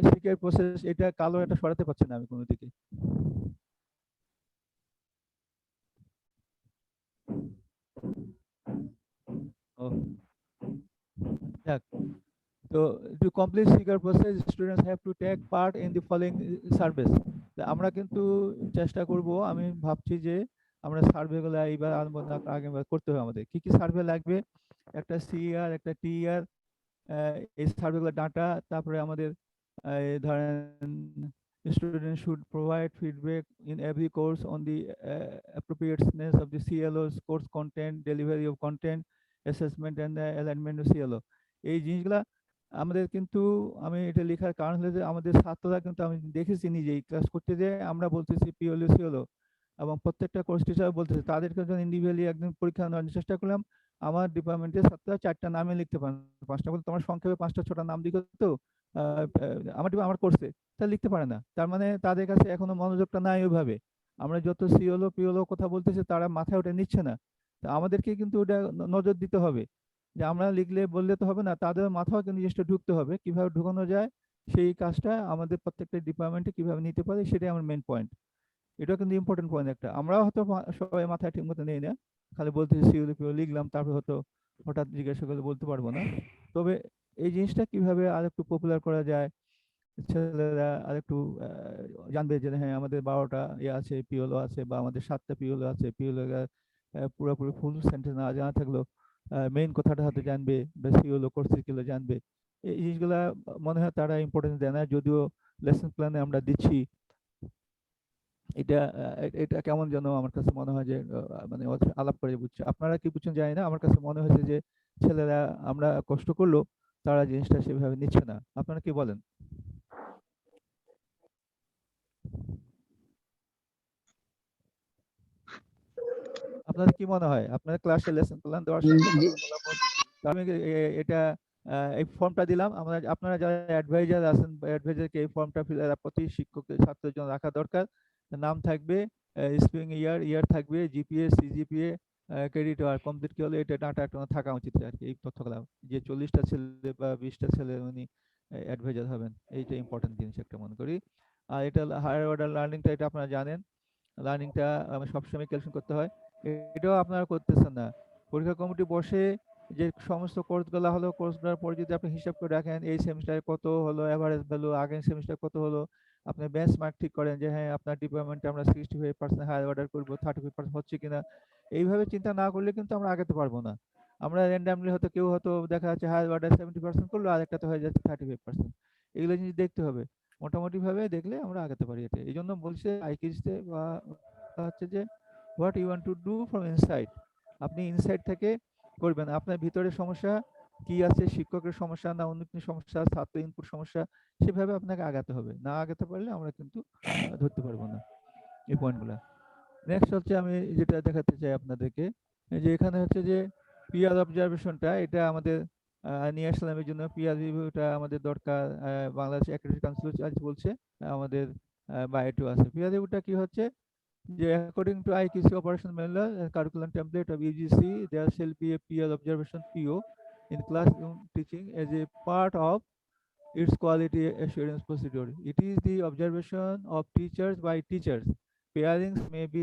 সিকিউর প্রসেস, এটা কালো এটা সরাতে পারছি না আমি কোনো দিকে। ও যাক, তো to complete secure process students have to take part in the following surveys. আমরা কিন্তু চেষ্টা করব, আমি ভাবছি যে আমরা সার্ভে গুলো এইবার আগে করতে হবে। আমাদের কি কি সার্ভে লাগবে, একটা সিআর, একটা টিআর, এই সার্ভে গুলো ডাটা। তারপরে আমাদের ধরেন students should provide feedback in every course on the appropriateness of the CLO's course content, delivery of content, assessment and the alignment of CLO। এই জিনিসগুলা আমাদের কিন্তু, আমি এটা লেখার কারণ হলো যে আমাদের ছাত্ররা কিন্তু আমি দেখেছি নিজেই ক্লাস করতে, যে আমরা বলতেছি পিওলো সিওলো, এবং প্রত্যেকটা কোর্স টিচার বলতেছে তাদেরকে যখন ইন্ডিভিজুয়ালি একদিন পরীক্ষা নেওয়ার চেষ্টা করলাম, আমার ডিপার্টমেন্টের ছাত্ররা 4টা নামে লিখতে পারে, 5টা বলে তোমার সংক্ষেপে 5টা 6টা নাম দিকে তো আমার কোর্সে তা লিখতে পারে না। তার মানে তাদের কাছে এখনো মনোযোগটা নাই ওইভাবে। আমরা যত সিওলো পিওলো কথা বলতেছি তারা মাথায় ওটা নিচ্ছে না। তা আমাদেরকে কিন্তু ওটা নজর দিতে হবে, যে আমরা লিখলে বললে তো হবে না, তাদের মাথাও কিন্তু জিনিসটা ঢুকতে হবে, কিভাবে ঢুকানো যায় সেই কাজটা আমাদের প্রত্যেকটা ডিপার্টমেন্টে কিভাবে নিতে পারে, সেটাই আমার মেইন পয়েন্ট। এটা কিন্তু ইম্পর্টেন্ট পয়েন্ট একটা। আমরাও হয়তো সবাই মাথায় ঠিক মতো নেই না, খালি বলতেছি সিওলো পিওলো লিখলাম, তারপর হয়তো হঠাৎ জিজ্ঞাসা করলে বলতে পারবো না। তবে এই জিনিসটা কিভাবে আর একটু পপুলার করা যায়, ছেলেরা আরেকটু জানবে যে হ্যাঁ আমাদের 12টা ইয়ে আছে, পিওলো আছে, বা আমাদের 7টা পিওলো আছে। পিওলো পুরোপুরি ফুল সেন্টেন্স না জানা থাকলেও মেইন কথাটা হয়তো জানবে, বা সিওলো কোর্স গুলো জানবে। এই জিনিসগুলা মনে হয় তারা ইম্পর্টেন্স দেয় না, যদিও লেসন প্ল্যানে আমরা দিচ্ছি। এটা এটা কেমন যেন আমার কাছে মনে হয় যে মানে আলাপ করে বুঝছে, আপনারা কি বুঝছেন জানি না। আমার কাছে মনে হয়েছে যে ছেলেরা আমরা কষ্ট করলো, তারা জিনিসটা সেভাবে নিচ্ছে না। আপনারা কি বলেন? আপনাদের কি মনে হয়, আপনাদের ক্লাসে লেসন প্ল্যান দেওয়ার সাথে আমি এটা এই ফর্মটা দিলাম, আপনারা যারা অ্যাডভাইজার আছেন, অ্যাডভাইজারকে এই ফর্মটা প্রতি শিক্ষকের ছাত্রের জন্য রাখা দরকার। নাম থাকবে, স্প্রিং ইয়ার থাকবে, জিপিএ, সিজিপিএ, ক্রেডিট আর কমপ্লিট কি হলো, এটা ডাটা একটা থাকা উচিত আর কি। এই তথ্যগুলো যে 40টা ছেলে বা 20টা ছেলে উনি অ্যাডভাইজার হবেন, এইটা ইম্পর্টেন্ট জিনিস একটা মনে করি। আর এটা হায়ার অর্ডার লার্নিংটা, এটা আপনারা জানেন, লার্নিংটা সবসময় ক্যালকুলেশন করতে হয়, এটাও আপনারা করতেছেন না। পরীক্ষা কমিটি বসে যে সমস্ত কোর্সগুলো হলো, কোর্সগুলোর পর যদি আপনি হিসাব করে রাখেন এই সেমিস্টারে কত হলো এভারেজ ভ্যালু, আগের সেমিস্টার কত হলো, আপনি বেঞ্চমার্ক ঠিক করেন যে হ্যাঁ আপনার ডিপার্টমেন্টে আমরা 65% হায়ার অর্ডার করবো, 35% হচ্ছে কিনা। এইভাবে চিন্তা না করলে কিন্তু আমরা আগাতে পারবো না। আমরা র্যান্ডামলি হয়তো কেউ হয়তো দেখা যাচ্ছে হায়ার অর্ডার 70% করলো, আর একটাতে হয়ে যাচ্ছে 35%। এগুলো জিনিস দেখতে হবে, মোটামুটি ভাবে দেখলে আমরা আগাতে পারি। এটা এই জন্য বলছে আইকিউতে বা হচ্ছে যে what you want to do from inside. আপনি ইনসাইড থেকে করবেন, আপনার ভিতরে সমস্যা কি আছে, শিক্ষকের সমস্যা না অন্য কোনো সমস্যা, ছাত্র ইনপুট সমস্যা, সেভাবে আপনাকে আগাতে হবে। না আগাতে পারলে আমরা কিন্তু ধরতে পারবো না এই পয়েন্টগুলো। নেক্সট হচ্ছে আমি যেটা দেখাতে চাই আপনাদেরকে, যে এখানে হচ্ছে যে পিয়ার অবজারভেশনটা, এটা আমাদের নিয়ে আসলাম এই জন্য। পিয়ার রিভিউটা আমাদের দরকার, বাংলাদেশ একাডেমিক কাউন্সিল আজ বলছে আমাদের বায়োটো আছে। পিয়ার রিভিউটা কি হচ্ছে, যে according to IQC operation manual and curriculum template of UGC, there shall be a peer observation PO in classroom teaching as a part of its quality assurance procedure. It is the observation of teachers by teachers. Pairings may be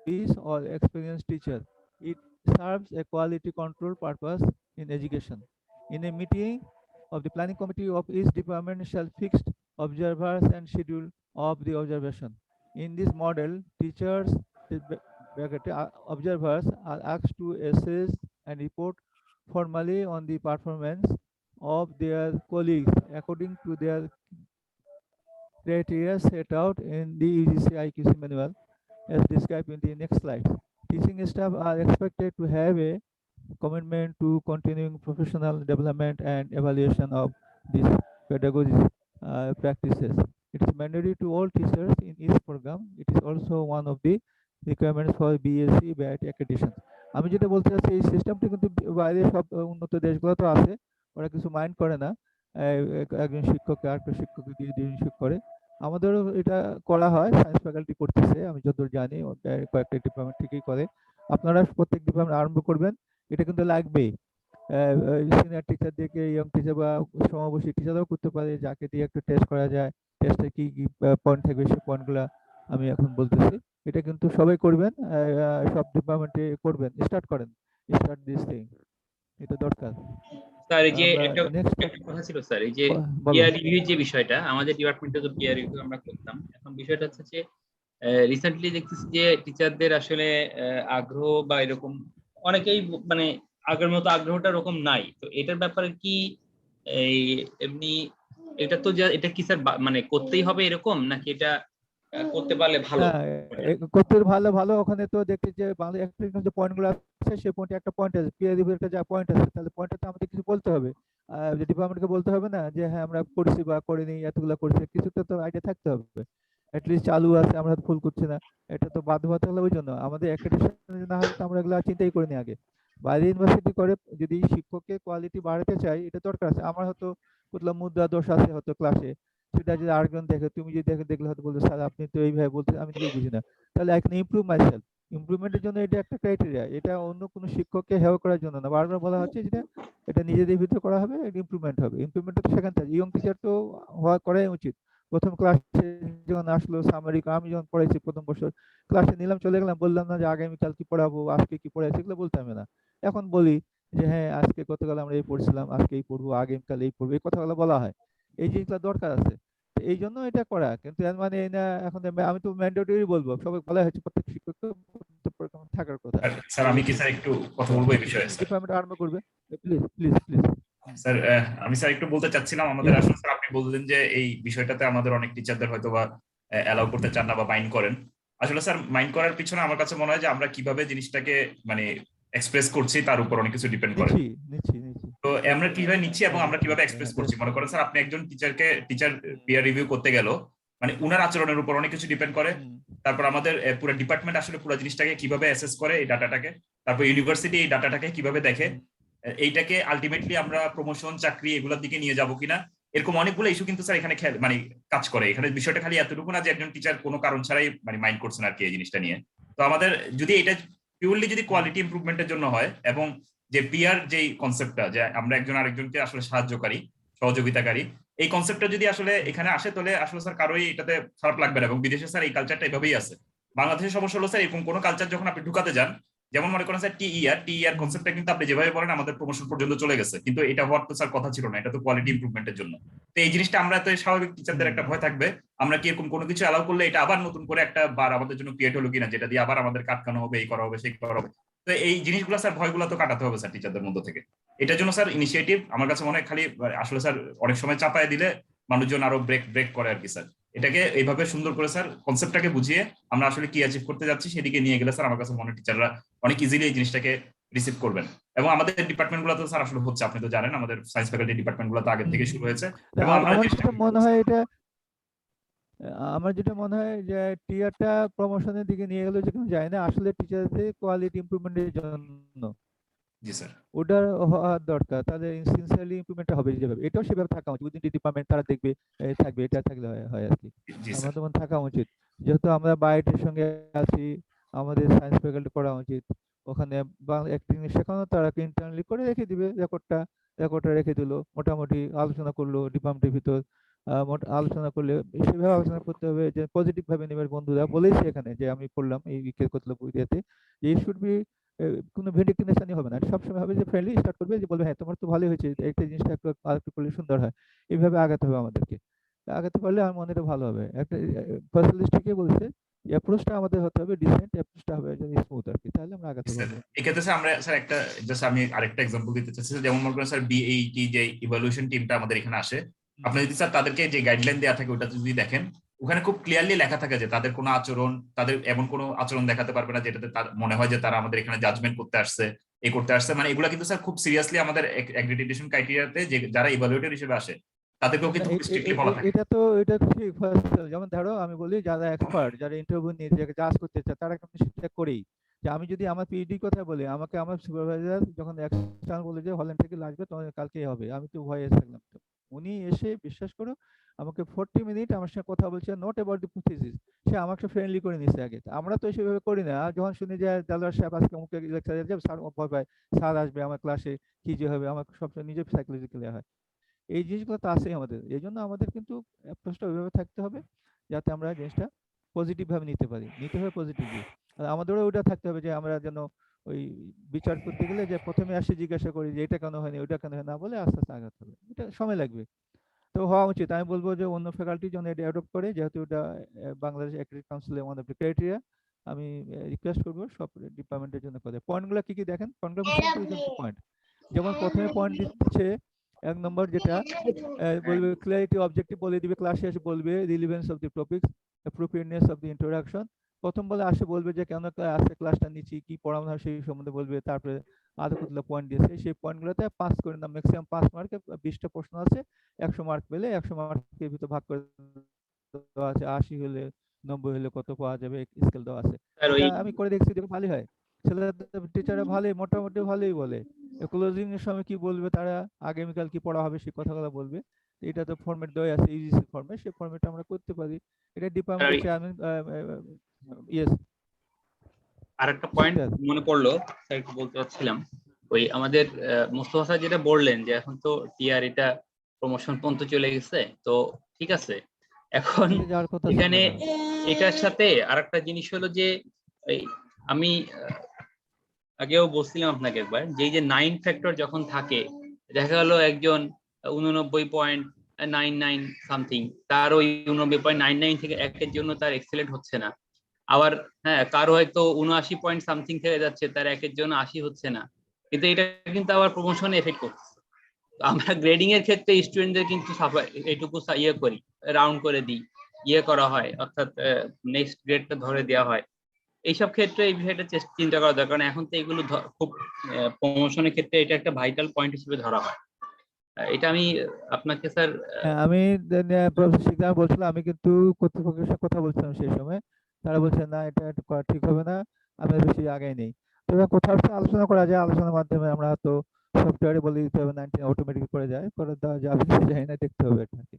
these or experienced teacher. It serves a quality control purpose in education. In a meeting of the planning committee of each department shall fix observers and schedule of the observation. In this model, teachers, observers are asked to assess and report formally on the performance of their colleagues according to their criteria set out in the UGC IQC manual as described in the next slide. Teaching staff are expected to have a commitment to continuing professional development and evaluation of these pedagogy practices. It is mandatory to all teachers in each program. It is also one of the requirements for BSc BIT accreditation. আমি যেটা বলতে চাচ্ছি এই সিস্টেমটা কিন্তু বাইরে সব উন্নত দেশগুলোতে আছে, ওরা কিছু মাইন্ড করে না। একজন শিক্ষককে আরেকটা শিক্ষককে দিয়ে দিয়ে নিয়োগ করে। আমাদেরও এটা করা হয়, সায়েন্স ফ্যাকাল্টি করতেছে, আমি যতদূর জানি কয়েকটা ডিপার্টমেন্ট থেকেই করে। আপনারা প্রত্যেক ডিপার্টমেন্ট আরম্ভ করবেন, এটা কিন্তু লাগবেই। সিনিয়র টিচারদেরকে ইয়ং টিচার বা সমাবসী টিচাররাও করতে পারে, যাকে দিয়ে একটু টেস্ট করা যায়, টেস্টে কি কি পয়েন্ট থাকবে সেই পয়েন্টগুলো আমি এখন বলতেছি। এটা কিন্তু সবাই করবেন, সব ডিপার্টমেন্টে করবেন, স্টার্ট করেন, স্টার্ট দিস থিং, এটা দরকার। স্যার এই যে আমরা নেক্সট একটা কথা ছিল স্যার, এই যে বলো। পিয়ার রিভিউ যে বিষয়টা, আমাদের ডিপার্টমেন্টে তো পিয়ার রিভিউ আমরা করতাম। এখন বিষয়টা হচ্ছে যে রিসেন্টলি দেখতেছি যে টিচারদের আসলে আগ্রহ বা এরকম অনেকেই মানে আগের মতো আগ্রহটা এরকম নাই। তো এটার ব্যাপারে কি এই এমনি এটা তো এটা কি স্যার মানে করতেই হবে এরকম, নাকি এটা করতে পারলে ভালো? করতে ভালো ভালো। ওখানে তো দেখছি যে বাংলা একটা যে পয়েন্টগুলো আছে সেই পয়েন্টে একটা পয়েন্ট আছে, পিয়ার রিভিউ একটা যা পয়েন্ট আছে, তাহলে পয়েন্টটা আমাদের কিছু বলতে হবে। যে ডিপার্টমেন্টকে বলতে হবে না যে হ্যাঁ আমরা করেছি বা করিনি, এতগুলো করেছি, কিছু তো আইডিয়া থাকতে হবে। অ্যাটলিস্ট চালু আছে, আমরা ফুল করছি না, এটা তো বাধ্যবাধকতা হলো। ওই জন্য আমাদের অ্যাক্রেডিটেশন না হলে তো আমরা এগুলো চিন্তাই করিনি আগে। বাইরে ইউনিভার্সিটি করে যদি শিক্ষকের কোয়ালিটি বাড়াতে চাই, এটা দরকার আছে। আমার হয়তো কোথাও মুদ্রা দোষ আছে হয়তো ক্লাসে, সেটা যদি আরেকজন দেখে, তুমি যদি দেখলে হয়তো বলবে স্যার আপনি তো এইভাবে বলতে, আমি নিজেও বুঝি না, তাহলে আই ক্যান ইমপ্রুভ মাই সেলফ। ইমপ্রুভমেন্টের জন্য এটা একটা ক্রাইটেরিয়া, এটা অন্য কোনো শিক্ষককে হেয় করার জন্য না। বারবার বলা হচ্ছে যেটা এটা নিজেদের ভিতরে করা হবে, ইমপ্রুভমেন্ট হবে। ইমপ্রুভমেন্ট তো সেখান থেকে ইয়ং টিচার তো হওয়া করাই উচিত। প্রথম ক্লাসে যখন আসলো সামারি, আমি যখন পড়াইছি প্রথম বছর ক্লাসে নিলাম, চলে গেলাম, বললাম না যে আগামীকাল কি পড়াবো, আজকে কি পড়াইছি, এগুলো বলতাম না। এখন বলি যে হ্যাঁ আজকে গতকাল আমরা এই পড়ছিলাম, আজকে এই পড়বো, আগামীকাল এই পড়বো, এই কথাগুলো বলা হয়। এই জিনিসগুলো দরকার আছে, এই জন্য এটা করা। কিন্তু এর মানে এই না এখন আমি তো ম্যান্ডেটরি বলবো, সবাই বলা হয়েছে প্রত্যেক শিক্ষক থাকার কথা। স্যার আমি কি স্যার একটু কথা বলবো এই বিষয়ে? ডিপার্টমেন্ট আরম্ভ করবে, প্লিজ প্লিজ প্লিজ। স্যার আমি স্যার একটু বলতে চাচ্ছিলাম, আমাদের আসলে স্যার আপনি বললেন যে এই বিষয়টাতে আমাদের অনেক টিচারদের হয়তো বা অ্যালাউ করতে চান না বা মাইন্ড করেন। আসলে স্যার মাইন্ড করার পিছনে আমার কাছে মনে হয় যে আমরা কিভাবে জিনিসটাকে মানে এক্সপ্রেস করছি তার উপর অনেক কিছু ডিপেন্ড করে। তো আমরা কিভাবে নিচ্ছি এবং আমরা কিভাবে এক্সপ্রেস করছি। মনে করেন স্যার আপনি একজন টিচার পিয়ার রিভিউ করতে গেল, মানে উনার আচরণের উপর অনেক কিছু ডিপেন্ড করে। তারপর আমাদের পুরো ডিপার্টমেন্ট আসলে পুরো জিনিসটাকে কিভাবে অ্যাসেস করে এই ডাটাটাকে, তারপর ইউনিভার্সিটি এই ডাটাটাকে কিভাবে দেখে, এইটাকে আলটিমেটলি আমরা প্রমোশন চাকরি এগুলোর দিকে নিয়ে যাব কিনা, এরকম অনেকগুলো ইস্যু কিন্তু স্যার এখানে মানে কাজ করে। এখানে বিষয়টা খালি এতটুকু না যে একজন টিচার কোনো কারণ ছাড়াই মানে মাইন্ড করছেন আর কি এই জিনিসটা নিয়ে। তো আমাদের যদি এটা পিওরলি যদি কোয়ালিটি ইমপ্রুভমেন্টের জন্য হয়, এবং যে পিয়ার যেই কনসেপ্টটা যে আমরা একজন আরেকজনকে আসলে সাহায্যকারী সহযোগিতাকারী, এই কনসেপ্টটা যদি আসলে এখানে আসে তাহলে আসলে স্যার কারোই এটাতে খারাপ লাগবে না। এবং বিদেশে স্যার এই কালচারটা এভাবেই আছে। বাংলাদেশের সমস্যা হলো স্যার এরকম কোনো কালচার যখন আপনি ঢুকাতে যান, যেমন মনে করেন স্যার টিইআর কনসেপ্টটা কিন্তু আপনি যেভাবে বলেন আমাদের প্রমোশন পর্যন্ত চলে গেছে, কিন্তু এটা হওয়ার তো স্যার কথা ছিল না, এটা তো কোয়ালিটি ইমপ্রুভমেন্টের জন্য। তো এই জিনিসটা আমরা তো স্বাভাবিক টিচারদের একটা ভয় থাকবে, আমরা কি এরকম কোনো কিছু অ্যালাউ করলে এটা আবার নতুন করে একটা বার আমাদের জন্য ক্রিয়েট হলো কিনা, যেটা দিয়ে আবার আমাদের কাটকানো হবে, এই করা হবে, সেই করা হবে। তো এই জিনিসগুলো স্যার ভয়গুলো তো কাটাতে হবে স্যার টিচারদের মধ্যে থেকে। এটার জন্য স্যার ইনিশিয়েটিভ আমার কাছে মনে হয় খালি আসলে স্যার অনেক সময় চাপায় দিলে মানুষজন আরো ব্রেক করে আর কি স্যার। এটাকে এইভাবে সুন্দর করে স্যার কনসেপ্টটাকে বুঝিয়ে আমরা আসলে কি অ্যাচিভ করতে যাচ্ছি সেদিকে নিয়ে গেলে স্যার আমার কাছে মনে হয় টিচাররা অনেক ইজিলি এই জিনিসটাকে রিসিভ করবেন। এবং আমাদের ডিপার্টমেন্ট গুলো তো স্যার আসলে হচ্ছে, আপনি তো জানেন আমাদের সায়েন্স ফ্যাকাল্টি ডিপার্টমেন্ট গুলো তো আগে থেকে শুরু হয়েছে। এবং আমরা মনে হয় এটা আমার যেটা মনে হয় যে টিয়ারটা প্রমোশনের দিকে নিয়ে গেলে যেখানে যায় না, আসলে টিচারদের কোয়ালিটি ইমপ্রুভমেন্টের জন্য জি স্যার ওটার হওয়া দরকার। তাহলে সিনসিয়ারলি ইমপ্রুভমেন্টটা হবে যেভাবে, এটাও সেভাবে থাকা উচিত। উইদিন ডিপার্টমেন্ট তারা দেখবে থাকবে, এটা থাকলে হয় আর কি। আমাদের মনে থাকা উচিত, যেহেতু আমরা বায়োটের সঙ্গে আছি, আমাদের সায়েন্স ফ্যাকাল্টি করা উচিত। ওখানে বাংলা অ্যাক্টিং শেখানো, তারা ইন্টারনালি করে রেখে দিবে রেকর্ডটা রেখে দিল, মোটামুটি আলোচনা করলো ডিপার্টমেন্টের ভিতর। আলোচনা করলে সেভাবে আলোচনা করতে হবে যে পজিটিভ ভাবে নেবার। বন্ধুরা বলেছে এখানে যে আমি পড়লাম এই উইকের করতে বইতে, যে শুড বি কোনো ভেন্ডিকনেশনই হবে না, সবসময় হবে যে ফ্রেন্ডলি স্টার্ট করবে, যে বলবে হ্যাঁ তোমার তো ভালোই হয়েছে, একটা জিনিসটা একটু আরেকটু করলে সুন্দর হয়। এইভাবে আগাতে হবে আমাদেরকে। আগাতে পারলে আমার মনে হয় এটা ভালো হবে। একটা স্পেশালিস্ট ঠিকই বলছে, অ্যাপ্রোচটা আমাদের হতে হবে ডিসেন্ট, অ্যাপ্রোচটা হবে স্মুথ আর কি, তাহলে আমরা আগাতে স্যার পারবো। এক্ষেত্রে স্যার আমরা স্যার একটা জাস্ট আমি আরেকটা এক্সাম্পল দিতে চাচ্ছি স্যার, যেমন মনে করেন স্যার বিএইটি যে ইভালুয়েশন টিমটা আমাদের এখানে আসে, আপনি যদি স্যার তাদেরকে যে গাইডলাইন দেওয়া থাকে ওটা যদি দেখেন, ওখানে খুব ক্লিয়ারলি লেখা থাকে যে তাদের কোনো আচরণ, তাদের এমন কোনো আচরণ দেখাতে পারবে না যেটাতে তার মনে হয় যে তারা আমাদের এখানে জাজমেন্ট করতে আসছে, এ করতে আসছে। মানে এগুলা কিন্তু স্যার খুব সিরিয়াসলি আমাদের অ্যাক্রিডিটেশন ক্রাইটেরিয়াতে যে যারা ইভালুয়েটর হিসেবে আসে তাদেরকেও না, কিন্তু খুব স্ট্রিক্টলি বলা থাকে। এটা তো ঠিক ফার্স্ট, যেমন ধরো আমি বলি যারা এক্সপার্ট, যারা ইন্টারভিউ নিয়ে যাকে জাজ করতে চায় তারা কিন্তু সেটা করেই। যে আমি যদি আমার পিএইচডি কথা বলি, আমাকে আমার সুপারভাইজার যখন এক্সটার্ন বলে যে হল্যান্ড থেকে লাগবে তোমার কালকেই হবে, আমি তো ভয়ে থাকলাম। তো উনি এসে বিশ্বাস করো আমাকে 40 মিনিট আমার সঙ্গে কথা বলছে, নট অ্যাবাউট দি থিসিস, সে আমাকে ফ্রেন্ডলি করে নিছে আগে। তা আমরা তো সেভাবে করি না। আর যখন শুনি যে দালার সাহেব আজকে অমুক লেকচারে যাবে, স্যার ভয় পায়, স্যার আসবে আমার ক্লাসে, কি যে হবে, আমার সবসময় নিজের সাইকোলজিক্যালি হয়। এই জিনিসগুলো তো আছেই আমাদের। এইজন্য আমাদের কিন্তু অ্যাপ্রোচটা ওইভাবে থাকতে হবে যাতে আমরা জিনিসটা পজিটিভ ভাবে নিতে হবে পজিটিভলি। আর আমাদেরও ওইটা থাকতে হবে যে আমরা যেন ওই বিচার করতে গেলে যে প্রথমে আসে জিজ্ঞাসা করি যে এটা কেন হয়নি, ওইটা কেন হয় না, বলে আস্তে আস্তে আগাতে হবে। এটা সময় লাগবে, তো হওয়া উচিত। আমি বলবো যে অন্য ফ্যাকাল্টি যেন এটা অ্যাডপ্ট করে, যেহেতু এটা বাংলাদেশ একাডেমিক কাউন্সিলের ওয়ান অফ দ্য ক্রাইটেরিয়া। আমি রিকোয়েস্ট করবো সব ডিপার্টমেন্টের জন্য করে। পয়েন্টগুলো কি কি দেখেন, পয়েন্টগুলো সিম্পল কিন্তু পয়েন্ট। যেমন প্রথমে পয়েন্ট দিচ্ছে 1 নম্বর যেটা বলবে ক্লিয়ারিটি অবজেক্টিভ বলে দিবে, ক্লাসে এসে বলবে relevance of the topics, appropriateness of the introduction. প্রথম বলে আসে বলবে যে কেন আজকে ক্লাসটা নিচ্ছি, কি পড়ানো হয় সেই সম্বন্ধে বলবে। তারপরে আরো কতগুলো পয়েন্ট দিয়েছে, সেই পয়েন্টগুলোতে পাস করে না, ম্যাক্সিমাম 5 মার্কে 20টা প্রশ্ন আছে, 100 মার্ক পেলে 100 মার্কের ভিতর ভাগ করে দেওয়া আছে। 80 হলে 90 হলে কত পাওয়া যাবে স্কেল দেওয়া আছে। স্যার ওই এটা আমি করে দেখছি, দেখো ভালোই হয়। ছেলেরা টিচাররা ভালোই মোটামুটি ভালোই বলে। ক্লোজিং এর সময় কি বলবে তারা, আগামীকাল কি পড়া হবে সেই কথাগুলো বলবে। এটা তো ফরম্যাট দেওয়া আছে ইউজিসি ফরম্যাট, সেই ফরম্যাটটা আমরা করতে পারি। এটা স্যার ডিপার্টমেন্টের ওই চেয়ারম্যান, ইয়েস আরেকটা পয়েন্ট স্যার। মনে পড়লো স্যার, একটু বলতে চাচ্ছিলাম। ওই আমাদের মোস্তফা স্যার যেটা বললেন যে এখন তো টিআর এটা প্রমোশন পর্যন্ত চলে গেছে, তো ঠিক আছে। এখন চলে যাওয়ার কথা ছিল এখানে না। এটার সাথে আরেকটা জিনিস হলো যে এই আমি আগেও বলছিলাম আপনাকে একবার, যে এই যে 9 ফ্যাক্টর যখন থাকে, দেখা গেল একজন 89.99 সামথিং, তার ওই 89.99 থেকে একের জন্য তার এক্সেলেন্ট হচ্ছে না। আবার হ্যাঁ, কারো হয়তো 79 পয়েন্ট সামথিং থেকে যাচ্ছে, তার একের জন্য 80 হচ্ছে না। কিন্তু এটা কিন্তু আবার প্রমোশনে এফেক্ট করছে। তো আমরা গ্রেডিং এর ক্ষেত্রে স্টুডেন্টদের কিন্তু এইটুকু ইয়ে করি, রাউন্ড করে দিই, ইয়ে করা হয়, অর্থাৎ নেক্সট গ্রেডটা ধরে দেওয়া হয়। এইসব ক্ষেত্রে এই বিষয়টা চিন্তা করা দরকার, কারণ এখন তো এগুলো খুব প্রমোশনের ক্ষেত্রে এটা একটা ভাইটাল পয়েন্ট হিসেবে ধরা হয়। এটা আমি আপনাকে স্যার হ্যাঁ, আমি প্রফেসর শিকদার বলছিলাম, আমি কিন্তু কর্তৃপক্ষের সাথে কথা বলছিলাম সেই সময়। তারা বলছে না এটা একটু করা ঠিক হবে না, আমরা বেশি আগাই নেই। তবে কোথাও একটা আলোচনা করা যায়, আলোচনার মাধ্যমে আমরা তো সফটওয়্যারে বলে দিতে হবে 90 অটোমেটিক করে যায়, করে দেওয়া যাবে কি যায় না দেখতে হবে এটা আর কি।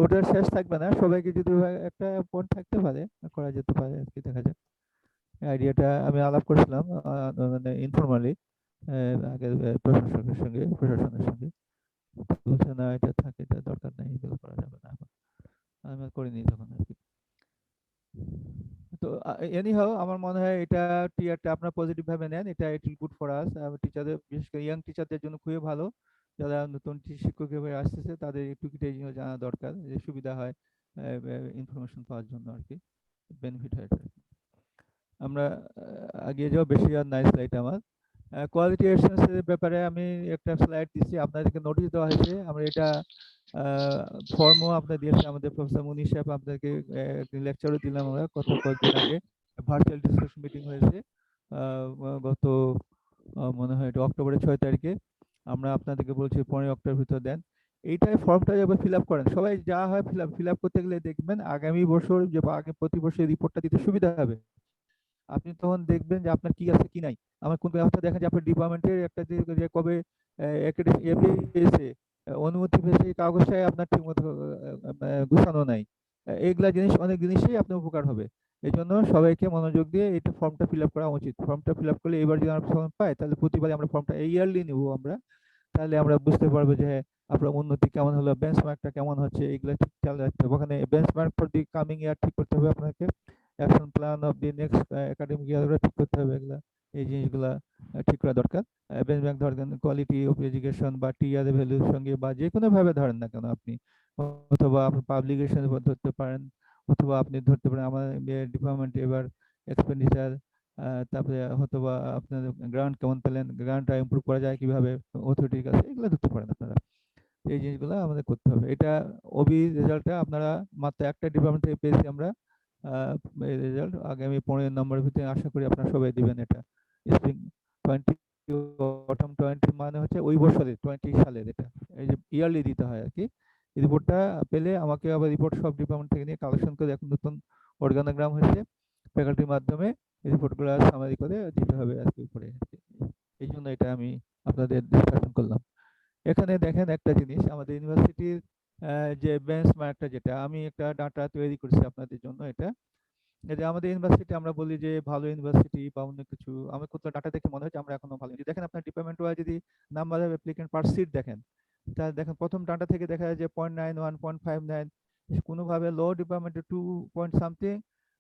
ওটার শেষ থাকবে না, সবাইকে যদি একটা পয়েন্ট থাকতে পারে করা যেতে পারে আর কি, দেখা যাক। আইডিয়াটা আমি আলাপ করছিলাম মানে ইনফরমালি আগের প্রশাসনের সঙ্গে। বলছে না এটা থাকে, এটা দরকার নেই, এগুলো করা যাবে না এখন। আমি আর করিনি তখন আর কি। তো এনিহাও আমার মনে হয় এটা টিয়ারটা আপনারা পজিটিভ ভাবে নেন, এটা it will good for us. টিচারদের, বিশেষ করে ইয়াং টিচারদের জন্য খুবই ভালো। যারা নতুন শিক্ষক হিসেবে আসতেছে তাদের একটু এই জিনিস জানা দরকার, যে সুবিধা হয় ইনফরমেশন পাওয়ার জন্য আর কি, বেনিফিট হয় এটা। আমরা এগিয়ে যাওয়া, বেশি আর নাই স্লাইড আমার। কোয়ালিটি অ্যাসুরেন্স এর ব্যাপারে আমি একটা স্লাইড দিচ্ছি, আপনাদেরকে নোটিশ দেওয়া হয়েছে। আমরা এটা ফর্মও আপনার দিয়েছে আমাদের প্রফেসর মুনির সাহেব, আপনাদেরকে লেকচারও দিলাম আমরা কয়েকদিন আগে। ভার্চুয়াল ডিসকাশন মিটিং হয়েছে গত মনে হয় এটা অক্টোবরের 6 তারিখে। আমরা আপনাদেরকে বলছি 15 অক্টোবর ভিতর দেন এইটাই, ফর্মটা এবার ফিল আপ করেন। সবাই যা হয় ফিল আপ করতে গেলে দেখবেন আগামী বছর যে বা আগে প্রতি বছর রিপোর্টটা দিতে সুবিধা হবে। আপনি তখন দেখবেন যে আপনার কি আছে কি নাই। আমার কোন ব্যবস্থা দেখেন যে আপনার ডিপার্টমেন্টের একটা যে কবে এসে অনুমতি পেয়েছে, এই কাগজটাই আপনার ঠিকমতো গুছানো নাই। এইগুলা জিনিস, অনেক জিনিসই আপনার উপকার হবে। এই জন্য সবাইকে মনোযোগ দিয়ে এটা ফর্মটা ফিল আপ করা উচিত। ফর্মটা ফিল আপ করলে এবার যদি আমরা ফর্ম পাই, তাহলে প্রতিবারই আমরা ফর্মটা ইয়ারলি নেবো আমরা, তাহলে আমরা বুঝতে পারবো যে হ্যাঁ আপনার উন্নতি কেমন হলো, বেঞ্চমার্কটা কেমন হচ্ছে, এগুলো ঠিক খেয়াল রাখতে হবে। ওখানে বেঞ্চমার্ক ফর দি কামিং ইয়ার ঠিক করতে হবে আপনাকে, action plan of the next academic ইয়ার ঠিক করতে হবে। এগুলা, এই জিনিসগুলা ঠিক করা দরকার। বেঞ্চমার্ক ধরেন কোয়ালিটি অফ এডুকেশন বা টিআর ভ্যালুর সঙ্গে বা যে কোনো ভাবে ধরেন না কেন আপনি, অথবা আপনি পাবলিকেশন ধরতে পারেন, অথবা আপনি ধরতে পারেন আমাদের ডিপার্টমেন্ট এবার এক্সপেন্ডিচার, তারপরে হয়তোবা আপনার গ্রান্ট কেমন পেলেন, গ্রান্টটা ইমপ্রুভ করা যায় কিভাবে অথরিটির কাছে, এগুলো ধরতে পারেন আপনারা। এই জিনিসগুলো আমাদের করতে হবে। এটা ওবি রেজাল্টটা আপনারা মাত্র একটা ডিপার্টমেন্ট থেকে পেয়েছি আমরা, এই রেজাল্ট আগামী 15 নম্বরের ভিতরে আশা করি আপনারা সবাই দিবেন। এটা স্প্রিং 20 অটম 20 মানে হচ্ছে ওই বছরের 20 সালের, এটা এই যে ইয়ারলি দিতে হয় আর কি। রিপোর্টটা পেলে আমাকে আবার রিপোর্ট সব ডিপার্টমেন্ট থেকে নিয়ে কালেকশন করে এখন নতুন অর্গানোগ্রাম হয়েছে, ফ্যাকাল্টির মাধ্যমে রিপোর্টগুলো সামারি করে দিতে হবে আর কি উপরে। এই জন্য এটা আমি আপনাদের ডিসকাশন করলাম। এখানে দেখেন একটা জিনিস, আমাদের ইউনিভার্সিটির যে বেঞ্চমার্কটা, যেটা আমি একটা ডাটা তৈরি করেছি আপনাদের জন্য। এটা এই যে আমাদের ইউনিভার্সিটি আমরা বলি যে ভালো ইউনিভার্সিটি বা অন্য কিছু, আমার কোথাও ডাটা দেখে মনে হয় যে আমরা এখনো ভালো। যদি দেখেন আপনার ডিপার্টমেন্ট ওয়াইজ যদি number of applicant per seat দেখেন, তাহলে দেখেন প্রথম ডাটা থেকে দেখা যায় যে 0.91, 0.59, কোনোভাবে লো ডিপার্টমেন্টে 2 পয়েন্ট সামথিং,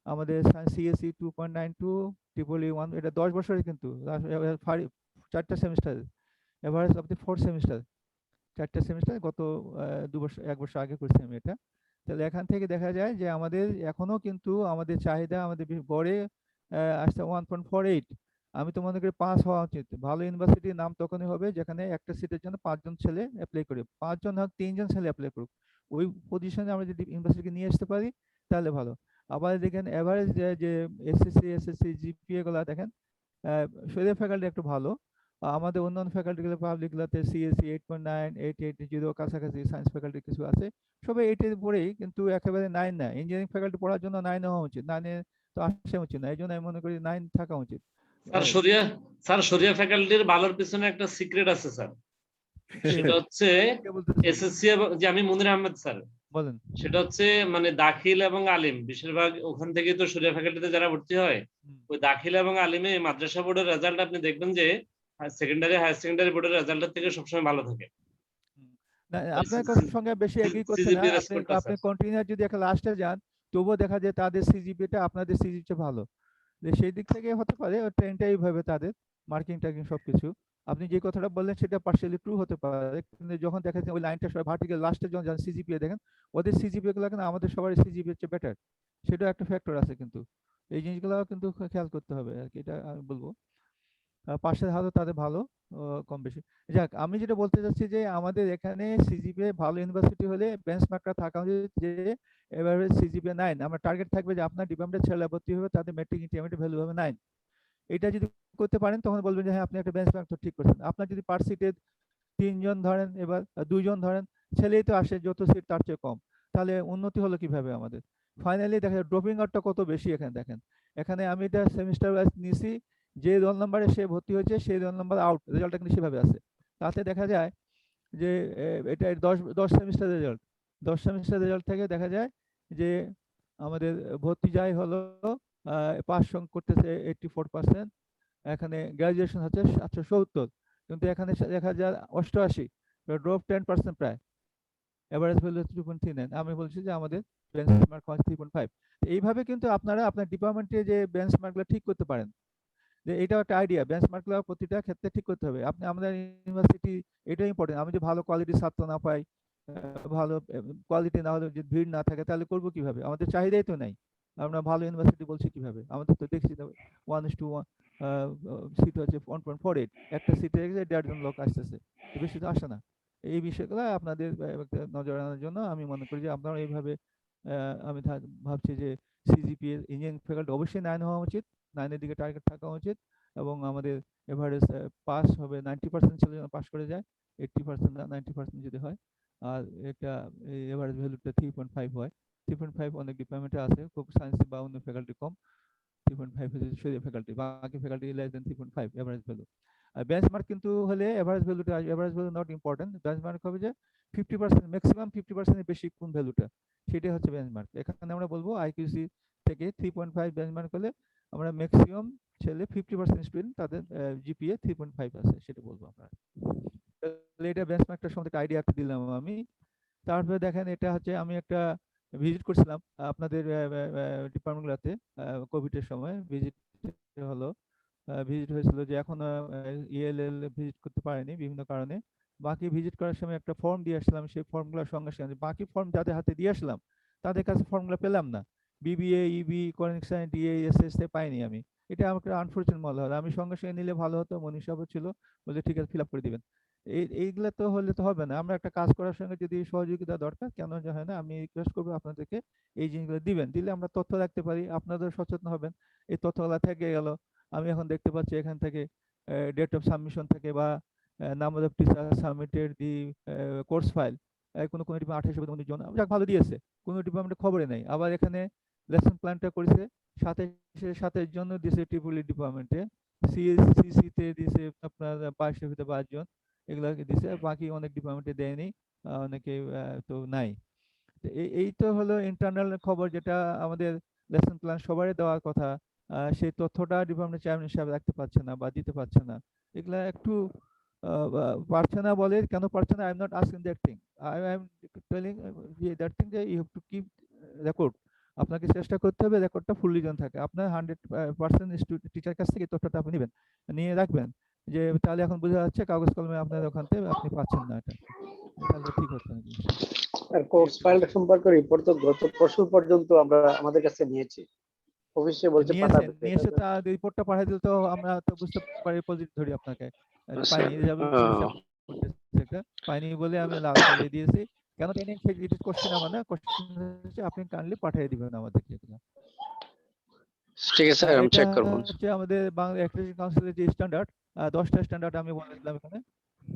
আমাদের সিএসসি 2.92, ট্রিপল ই 1, এটা 10 বছরের কিন্তু 4টা semester, average of the 4 semester, 4টা সেমিস্টার গত 1 বছর আগে করছি আমি এটা। তাহলে এখান থেকে দেখা যায় যে আমাদের এখনো কিন্তু আমাদের চাহিদা আমাদের গড়ে আসছে 1.48। আমি তো মনে করি 5 হওয়া উচিত। ভালো ইউনিভার্সিটির নাম তখনই হবে যেখানে একটা সিটের জন্য 5 জন ছেলে অ্যাপ্লাই করে, 5 জন হোক 3 জন ছেলে অ্যাপ্লাই করুক, ওই পজিশনে আমরা যদি ইউনিভার্সিটিকে নিয়ে আসতে পারি তাহলে ভালো। আবার দেখেন এভারেজ যে এসএসসি জিপিএ গুলা দেখেন, শরীর ফ্যাকাল্টি একটু ভালো, আমাদের অন্যান্য ফ্যাকাল্টি গুলো পাবলিকগুলোতে সিএসসি 8.9, 8.80 কাছাকাছি, সায়েন্স ফ্যাকাল্টি কিছু আছে সবাই 8 এর পরেই, কিন্তু একেবারে 9 না। ইঞ্জিনিয়ারিং ফ্যাকাল্টি পড়ার জন্য 9 হওয়া উচিত, 9 এ তো আসা উচিত না, এই জন্য আমি মনে করি 9 থাকা উচিত। শরিয়া ফ্যাকাল্টির ভালোর পিছনে একটা সিক্রেট আছে স্যার, সেটা হচ্ছে কে বলতেছেন? এসএসসি যে আমি মুনির আহমেদ স্যার, বলেন। সেটা হচ্ছে মানে দাখিল এবং আলিম বেশিরভাগ ওখান থেকে তো শরিয়া ফ্যাকাল্টিতে যারা ভর্তি হয়, ওই দাখিল এবং আলিমে মাদ্রাসা বোর্ডের রেজাল্ট আপনি দেখবেন যে সেকেন্ডারি হায়ার সেকেন্ডারি বোর্ডের রেজাল্টের থেকে সবসময় ভালো থাকে। না, আপনার কথার সঙ্গে বেশি এগ্রি করছে না। সিজিপিএর আপনি স্কোরটা আপনি স্যার, কন্টিনিউ যদি একটা লাস্টে যান, তবুও দেখা যায় তাদের সিজিপিটা আপনাদের সিজিপিটা ভালো। যে সেই দিক থেকে হতে পারে ট্রেনটা এইভাবে তাদের মার্কিং টার্কিং সবকিছু। আপনি যে কথাটা বললেন সেটা পার্শিয়ালি ট্রু হতে পারে, কিন্তু যখন দেখা যায় ওই লাইনটা সবাই ভার্টিক্যাল লাস্টে যখন যান সিজিপিএ দেখেন, ওদের সিজিপিএ গুলো কিন্তু আমাদের সবার সিজিপিএ চেয়ে বেটার, সেটা একটা ফ্যাক্টর আছে কিন্তু। এই জিনিসগুলো কিন্তু খেয়াল করতে হবে আর কি, এটা আমি বলবো। পাশের হারও তাদের ভালো, কম বেশি। যাক, আমি যেটা বলতে চাচ্ছি যে আমাদের এখানে সিজিপিএ ভালো ইউনিভার্সিটি হলে বেঞ্চমার্কটা থাকা উচিত যে এভারেজ সিজিপিএ 9। আমরা টার্গেট থাকবে যে আপনার ডিপার্টমেন্টের ছেলে ভর্তি হবে তাদের মেট্রিক ইন্টারমিডিয়েট ভ্যালু হবে 9। এটা যদি করতে পারেন তখন বলবেন যে হ্যাঁ আপনি একটা বেঞ্চমার্ক তো ঠিক করছেন। আপনার যদি পার সিটে 3 জন ধরেন, এবার 2 জন ধরেন, ছেলেই তো আসে যত সিট তার চেয়ে কম, তাহলে উন্নতি হলো কিভাবে আমাদের? ফাইনালি দেখা যায় ড্রপিং আউটটা কত বেশি এখানে দেখেন। এখানে আমি এটা সেমিস্টার ওয়াইজ নিছি, যে রোল নাম্বারে সে ভর্তি হয়েছে সেই রোল নাম্বার আউট, রেজাল্টটা কিন্তু সেভাবে আছে। তাতে দেখা যায় যে এটা 10 সেমিস্টার রেজাল্ট, 10 সেমিস্টার রেজাল্ট থেকে দেখা যায় যে আমাদের ভর্তি যায় হলো পাস করতেছে 84%, এখানে গ্রাজুয়েশন হচ্ছে 770, কিন্তু এখানে দেখা যায় 88, ড্রপ 10% প্রায়। এভারেজ ভ্যালু হচ্ছে 2.39। আমি বলছি যে আমাদের বেঞ্চমার্ক হয় 3.5। এইভাবে কিন্তু আপনারা আপনার ডিপার্টমেন্টে যে বেঞ্চমার্কগুলো ঠিক করতে পারেন। যে এটাও একটা আইডিয়া, বেঞ্চমার্কগুলো প্রতিটা ক্ষেত্রে ঠিক করতে হবে। আপনি আমাদের ইউনিভার্সিটি, এটাই ইম্পর্টেন্ট। আমি যে ভালো কোয়ালিটির ছাত্র না পাই, ভালো কোয়ালিটি না হলে যদি ভিড় না থাকে তাহলে করবো কিভাবে? আমাদের চাহিদাই তো নাই, আমরা ভালো ইউনিভার্সিটি বলছি কিভাবে? আমাদের তো দেখছি 1:1 সিট হচ্ছে 1.48, একটা সিটে 1.5 জন লোক আসতেছে, বেশি তো আসে না। এই বিষয়গুলো আপনাদের একটা নজর আনার জন্য আমি মনে করি যে আপনারা এইভাবে আমি ভাবছি যে সিজিপিএ ইঞ্জিনিয়ারিং ফ্যাকাল্টি অবশ্যই 9 হওয়া উচিত, 9 এর দিকে টার্গেট থাকা উচিত, এবং আমাদের এভারেজ পাস হবে 90% ছেলে যেন পাস করে যায়, 80% না 90% যদি হয়। আর এটা এভারেজ ভ্যালুটা 3.5 হয়। 3.5 অনেক ডিপার্টমেন্টে আছে, খুব সায়েন্স বা অন্য ফ্যাকাল্টি কম। 3.5 হচ্ছে শরীর ফ্যাকাল্টি, বাকি faculty less than 3.5 average value. আর বেঞ্চমার্ক কিন্তু হলে এভারেজ ভ্যালুটা, average value not important, benchmark হবে যে 50%, ম্যাক্সিমাম 50% এর বেশি কোন ভ্যালুটা, সেটাই হচ্ছে বেঞ্চমার্ক। এখানে আমরা বলবো আইকিউসি থেকে 3.5 বেঞ্চমার্ক হলে আমরা ম্যাক্সিমাম ছেলে 50% স্টুডেন্ট তাদের জিপিএ 3.5 আছে, সেটা বলবো আমরা। তাহলে এটা বেঞ্চমার্কটার সম্বন্ধে আইডিয়া একটা দিলাম আমি। তারপরে দেখেন এটা হচ্ছে আমি একটা ভিজিট করছিলাম আপনাদের ডিপার্টমেন্টগুলোতে কোভিডের সময় ভিজিট হলো, ভিজিট হয়েছিল, যে এখনো ইএলএল ভিজিট করতে পারেনি বিভিন্ন কারণে। বাকি ভিজিট করার সময় একটা ফর্ম দিয়ে আসলাম, সেই ফর্মগুলোর সঙ্গে সঙ্গে বাকি ফর্ম যাদের হাতে দিয়ে আসলাম তাদের কাছে ফর্মগুলো পেলাম না। বিবিএ, ইবি, কনেকশন, ডিএ, এসএস এ পাইনি আমি। এটা আমাকে আনফরচুনেট মনে হলো। আমি সঙ্গে সঙ্গে নিলে ভালো হতো, মনীষ সাহেব ছিল, বলে ঠিক আছে ফিল আপ করে দিবেন। এইগুলা তো হলে তো হবে না। আমরা একটা কাজ করার সঙ্গে যদি সহযোগিতা দরকার, কেন যে হয় না, আমি রিকোয়েস্ট করবো আপনাদেরকে এই জিনিসগুলো দিবেন, দিলে আমরা তথ্য রাখতে পারি, আপনাদের সচেতন হবেন। এই তথ্যগুলো থেকে গেল। আমি এখন দেখতে পাচ্ছি এখান থেকে ডেট অফ সাবমিশন থেকে বা number of teacher submitted the course file, কোনো কোনো ডিপার্টমেন্ট 28 19 জন, যাক ভালো দিয়েছে, কোনো ডিপার্টমেন্টে খবরে নেই। আবার এখানে লেসন প্ল্যানটা করেছে 27 জন্য দিয়েছে ট্রিপলি ডিপার্টমেন্টে, সিএসসি তে দিয়েছে আপনার 22 ভিতরে 22 জন, এগুলাকে দিয়েছে, বাকি অনেক ডিপার্টমেন্টে দেয়নি, অনেকে তো নাই। তো এই তো হলো ইন্টারনাল খবর, যেটা আমাদের লেসন প্ল্যান সবারই দেওয়ার কথা। সেই তথ্যটা ডিপার্টমেন্ট চেয়ারম্যান সাহেব রাখতে পারছে না বা দিতে পারছে না। এগুলা একটু পারছে না বলে, কেন পারছে না, I am not asking that thing, I am telling যে দ্যাট থিং যে you have to keep record. আপনাকে চেষ্টা করতে হবে রেকর্ডটা ফুললি যেন থাকে। আপনার 100% টিচার কাছ থেকে তথ্যটা আপনি নেবেন, নিয়ে রাখবেন, যে তাহলে এখন বোঝা যাচ্ছে কাগজ কলমে আপনার ওখান থেকে আপনি পাচ্ছেন না, এটা তাহলে ঠিক হচ্ছে না জিনিসটা। আর কোর্স ফাইলটা সম্পর্কে রিপোর্ট তো গত পরশু পর্যন্ত আমরা আমাদের কাছে নিয়েছি, অফিসে বলছে পাঠাবে। নিয়েছে তা রিপোর্টটা পাঠিয়ে দিলে তো আমরা তো বুঝতে পারি, পজিটিভ ধরি আপনাকে। পাইনি, পাইনি বলে আমি লাল কালি দিয়েছি। কেন পাইনি ইট ইজ কোশ্চেন, আমার না কোশ্চেন হচ্ছে আপনি কাইন্ডলি পাঠিয়ে দিবেন আমাদেরকে এগুলো। ঠিক আছে স্যার, আমি এটা চেক করব। হচ্ছে আমাদের বাংলা অ্যাক্রেডিটেশন কাউন্সিলের যে স্ট্যান্ডার্ড, 10টা স্ট্যান্ডার্ড আমি বলেছিলাম এখানে,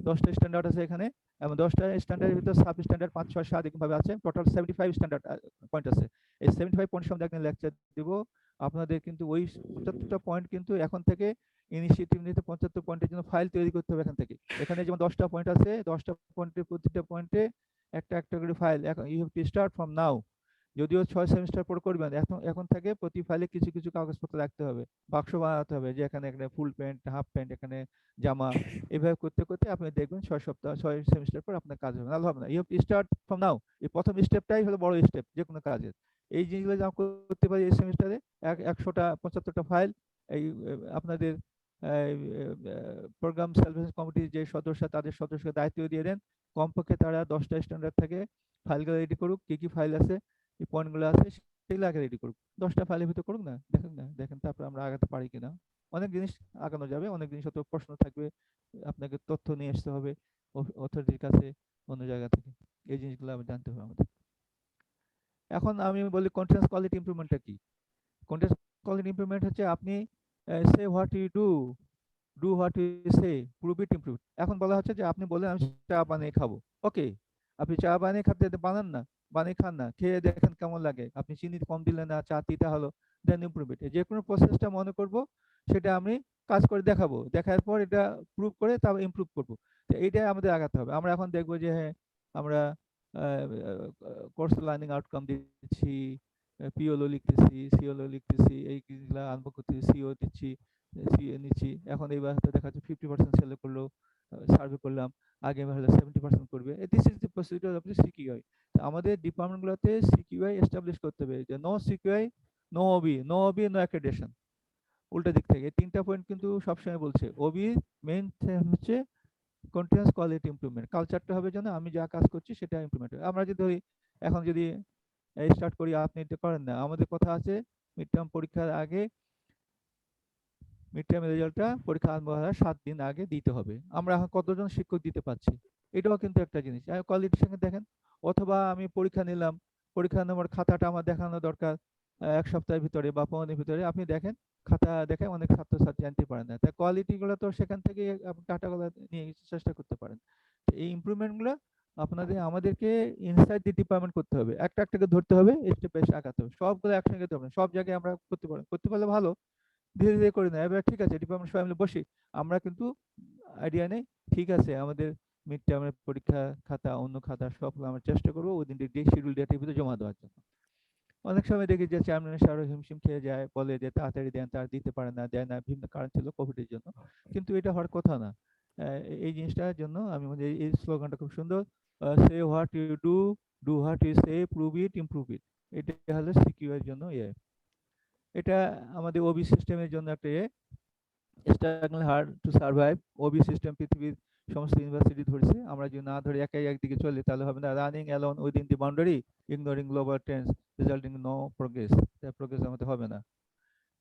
10টা স্ট্যান্ডার্ড আছে এখানে, এবং 10টা স্ট্যান্ডার্ডের ভিতরে সাব স্ট্যান্ডার্ড 5 6 7 এরকম ভাবে আছে, টোটাল 75 স্ট্যান্ডার্ড পয়েন্ট আছে। এই 75 পয়েন্ট সম্বন্ধে একটা লেকচার দিব আপনাদের, কিন্তু ওই 75টা পয়েন্ট কিন্তু এখন থেকে ইনিশিয়েটিভ নিতে 75 পয়েন্টের জন্য ফাইল তৈরি করতে হবে এখান থেকে। এখানে যেমন 10টা পয়েন্ট আছে, 10টা পয়েন্টের প্রতিটা পয়েন্টে একটা একটা করে ফাইল, এখন you have to start from now. যদিও 6 সেমিস্টার পর করবেন, এখন থেকে প্রতি ফাইলে কিছু কিছু কাগজপত্র রাখতে হবে, বাক্স বানাতে হবে, যে এখানে একটা ফুল প্যান্ট, হাফ প্যান্ট, এখানে জামা, এভাবে করতে করতে আপনি দেখবেন 6 সপ্তাহ 6 সেমিস্টার পর আপনার কাজ হবে, নাহলে হবে না। You have to start from now. এই প্রথম স্টেপটাই হলো বড় স্টেপ যে কোনো কাজের। এই জিনিসগুলো যা করতে পারি এই সেমিস্টারে, 100টা 75টা ফাইল, এই আপনাদের প্রোগ্রাম সার্ভিস কমিটির যে সদস্য, তাদের সদস্যকে দায়িত্ব দিয়ে দেন, কমপক্ষে তারা 10টা স্ট্যান্ডার্ড থেকে ফাইলগুলো রেডি করুক, কি কি ফাইল আছে, এই পয়েন্টগুলো আছে, সেগুলো আগে রেডি করুক। 10টা ফাইলের ভিতরে করুক না, দেখেন তারপর আমরা আগাতে পারি কিনা। অনেক জিনিস আগানো যাবে, অনেক জিনিস হয়তো প্রশ্ন থাকবে, আপনাকে তথ্য নিয়ে আসতে হবে অথরিটির কাছে, অন্য জায়গা থেকে। এই জিনিসগুলো আমি জানতে হবে আমাদের। এখন আমি বলি কন্টিনিউয়াস কোয়ালিটি ইমপ্রুভমেন্টটা কি। কন্টিনিউয়াস কোয়ালিটি ইমপ্রুভমেন্ট হচ্ছে আপনি say what you do what you say, prove it improve. এখন বলা হচ্ছে যে আপনি বলেন আমি চা বানিয়ে খাবো, ওকে, আপনি চা বানিয়ে খাতে বানান না, বানিয়ে খান না, খেয়ে দেখেন কেমন লাগে, আপনি চিনি কম দিলেন না, চা তিতা হলো, দেন ইমপ্রুভ ইট। যে কোনো প্রসেসটা মনে করব, সেটা আমি কাজ করে দেখাবো, দেখার পর এটা প্রুভ করে তারপর ইমপ্রুভ করবো। তো এইটাই আমাদের আগাতে হবে। আমরা এখন দেখবো যে হ্যাঁ আমরা কোর্স লার্নিং আউটকাম দিচ্ছি, পিওলো লিখতেছি, সিওলো লিখতেছি, এইগুলা আরম্ভ করতেছি, সিও দিচ্ছি, সিএ নিচ্ছি। এখন এইবার দেখা যাচ্ছে 50% সেলে করলো, সার্ভে করলাম, আগে হলে 70% করবে। This is the procedure of the CQI. আমাদের ডিপার্টমেন্টগুলোতে সিকিউআই এস্টাবলিশ করতে হবে, যে no CQI, no OB, no OB, no accreditation. উল্টা দিক থেকে 3টা পয়েন্ট কিন্তু সবসময় বলছে। ওবি মেইন হচ্ছে কন্টিনিউয়াস কোয়ালিটি ইমপ্রুভমেন্ট, কালচারটা হবে যেন আমি যা কাজ করছি সেটা ইমপ্রুভমেন্ট হবে। আমরা যদি ধরি এখন যদি স্টার্ট করি, আপনি এটা করেন না, আমাদের কথা আছে মিড টার্ম পরীক্ষার আগে, মিড টার্ম রেজাল্টটা পরীক্ষা আরম্ভ হওয়ার 7 দিন আগে দিতে হবে। আমরা এখন কতজন শিক্ষক দিতে পারছি, এটাও কিন্তু একটা জিনিস। কোয়ালিটির সঙ্গে দেখেন, অথবা আমি পরীক্ষা নিলাম, পরীক্ষা নেওয়ার খাতাটা আমার দেখানো দরকার 1 সপ্তাহের ভিতরে বা 15 দিনের ভিতরে, আপনি দেখেন খাতা দেখে অনেক ছাত্রছাত্রী জানতে পারে না, তাই কোয়ালিটি গুলো তো সেখান থেকে আপনি ডাটাগুলো নিয়ে চেষ্টা করতে পারেন। এই ইমপ্রুভমেন্ট গুলো আমাদেরকে ইনসাইড দি ডিপার্টমেন্ট করতে হবে, একটা একটাকে ধরতে হবে, স্টেপ বাই স্টেপ আগাতে হবে, সবগুলো একসঙ্গে করতে হবে না। সব জায়গায় আমরা করতে পারলে ভালো, ধীরে ধীরে করে না। এবার ঠিক আছে ডিপার্টমেন্ট সবাই মিলে বসি, আমরা কিন্তু আইডিয়া নেই, ঠিক আছে আমাদের মিড টার্মের পরীক্ষা খাতা, অন্য খাতা সবগুলো আমরা চেষ্টা করবো ওই দিন শিডিউল ডেটের ভিতরে জমা দেওয়ার জন্য। অনেক সময় দেখি যে চেয়ারম্যান সাহেব হিমশিম খেয়ে যায়, বলে যে তাড়াতাড়ি দেন, তার দিতে পারে না, দেয় না, বিভিন্ন কারণ ছিল কোভিডের জন্য, কিন্তু এটা হওয়ার কথা না। এই জিনিসটার জন্য আমি মনে এই স্লোগানটা খুব সুন্দর, say what you do what you say, prove it improve it. এটা হলো সিকিউ এর জন্য এটা আমাদের ওবি সিস্টেমের জন্য একটা struggle hard to survive. OB system পৃথিবীর সমস্ত ইউনিভার্সিটি ধরছে, আমরা যদি না ধরে একাই একদিকে চলে তাহলে হবে না। Running alone within the boundary ignoring global trends resulting no progress, progress আমাদের হবে না।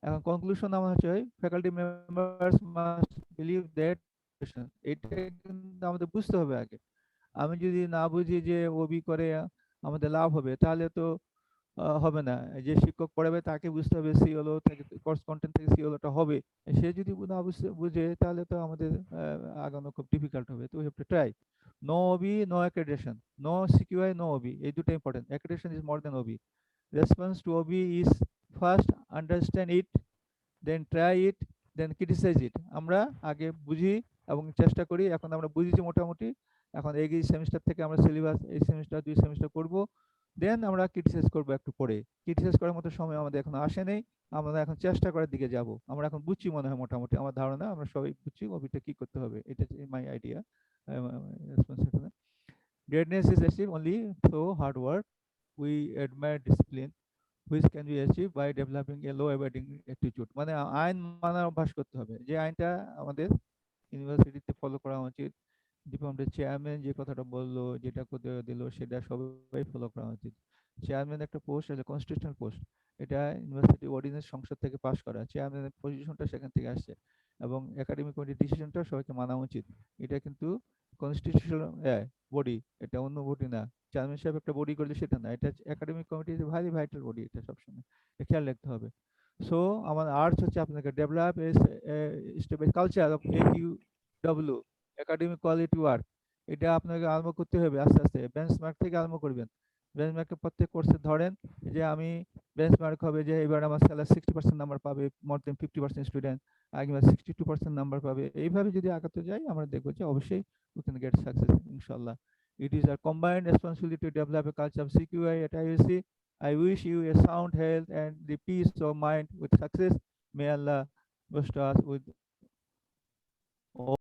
এখন কনক্লুশন আমার হচ্ছে faculty members must believe that, এটা কিন্তু আমাদের বুঝতে হবে আগে। আমি যদি না বুঝি যে ওবি করে আমাদের লাভ হবে তাহলে তো হবে না। যে শিক্ষক পড়াবে তাকে বুঝতে হবে সিওলো থেকে কোর্স কন্টেন্ট থেকে সিওলোটা হবে। সে যদি না বুঝে তাহলে তো আমাদের আগানো খুব ডিফিকাল্ট হবে। তো we have to try. No OB, no accreditation, no CQI, no OB, এই দুটো important. Accreditation is more than OB. Response to OB is first understand it, then try it, then criticise it. আমরা আগে বুঝি এবং চেষ্টা করি। এখন আমরা বুঝেছি মোটামুটি, এখন এই সেমিস্টার থেকে আমরা সিলেবাস এই সেমিস্টার 2 সেমিস্টার করব, দেন আমরা ক্রিটিসাইজ করব একটু পরে। ক্রিটিসাইজ করার মতো সময় আমাদের এখন আসে নেই, আমরা এখন চেষ্টা করার দিকে যাব। আমরা এখন বুঝছি মনে হয় মোটামুটি, আমার ধারণা আমরা সবাই বুঝছি ওবিটা কি করতে হবে। এটা মাই idea. Greatness is achieved only through hard work. We admire discipline, which can be achieved by developing a law abiding attitude. মানে আইন মানার অভ্যাস করতে হবে, যে আইনটা আমাদের ইউনিভার্সিটিতে ফলো করা উচিত। ডিপার্টমেন্টের চেয়ারম্যান যে কথাটা বললো, যেটা করে দিল, সেটা সবাই ফলো করা উচিত। চেয়ারম্যান একটা পোস্ট, এটা কনস্টিটিউশনাল পোস্ট, এটা ইউনিভার্সিটি অর্ডিন্যান্স সংসদ থেকে পাস করা। চেয়ারম্যানের পজিশনটা সেখান থেকে আসছে, এবং একাডেমিক কমিটির ডিসিশনটা সবাইকে মানা উচিত। এটা কিন্তু কনস্টিটিউশনাল বডি, এটা অন্য বডি না। চেয়ারম্যান সাহেব একটা বডি করলে সেটা না, এটা academic committee is very vital body, এটা সবসময় খেয়াল রাখতে হবে। সো আমার আর্টস হচ্ছে আপনাকে develop step culture of AQW, academic quality work. এটা আপনাকে আরম্ভ করতে হবে আস্তে আস্তে, বেঞ্চমার্ক থেকে আরম্ভ করবেন। বেঞ্চমার্কে প্রত্যেক কোর্সে ধরেন যে আমি বেঞ্চমার্ক হবে যে এবার আমার স্যালারি 60% নাম্বার পাবে, মোর দেন 50% স্টুডেন্ট আগেবার 62% নাম্বার পাবে। এইভাবে যদি আগাতে যাই আমরা দেখবো যে অবশ্যই we can get success, inshallah. It is a combined responsibility to develop a culture of CQI at IUC. I wish you a sound health and the peace of mind with success. May Allah bless us with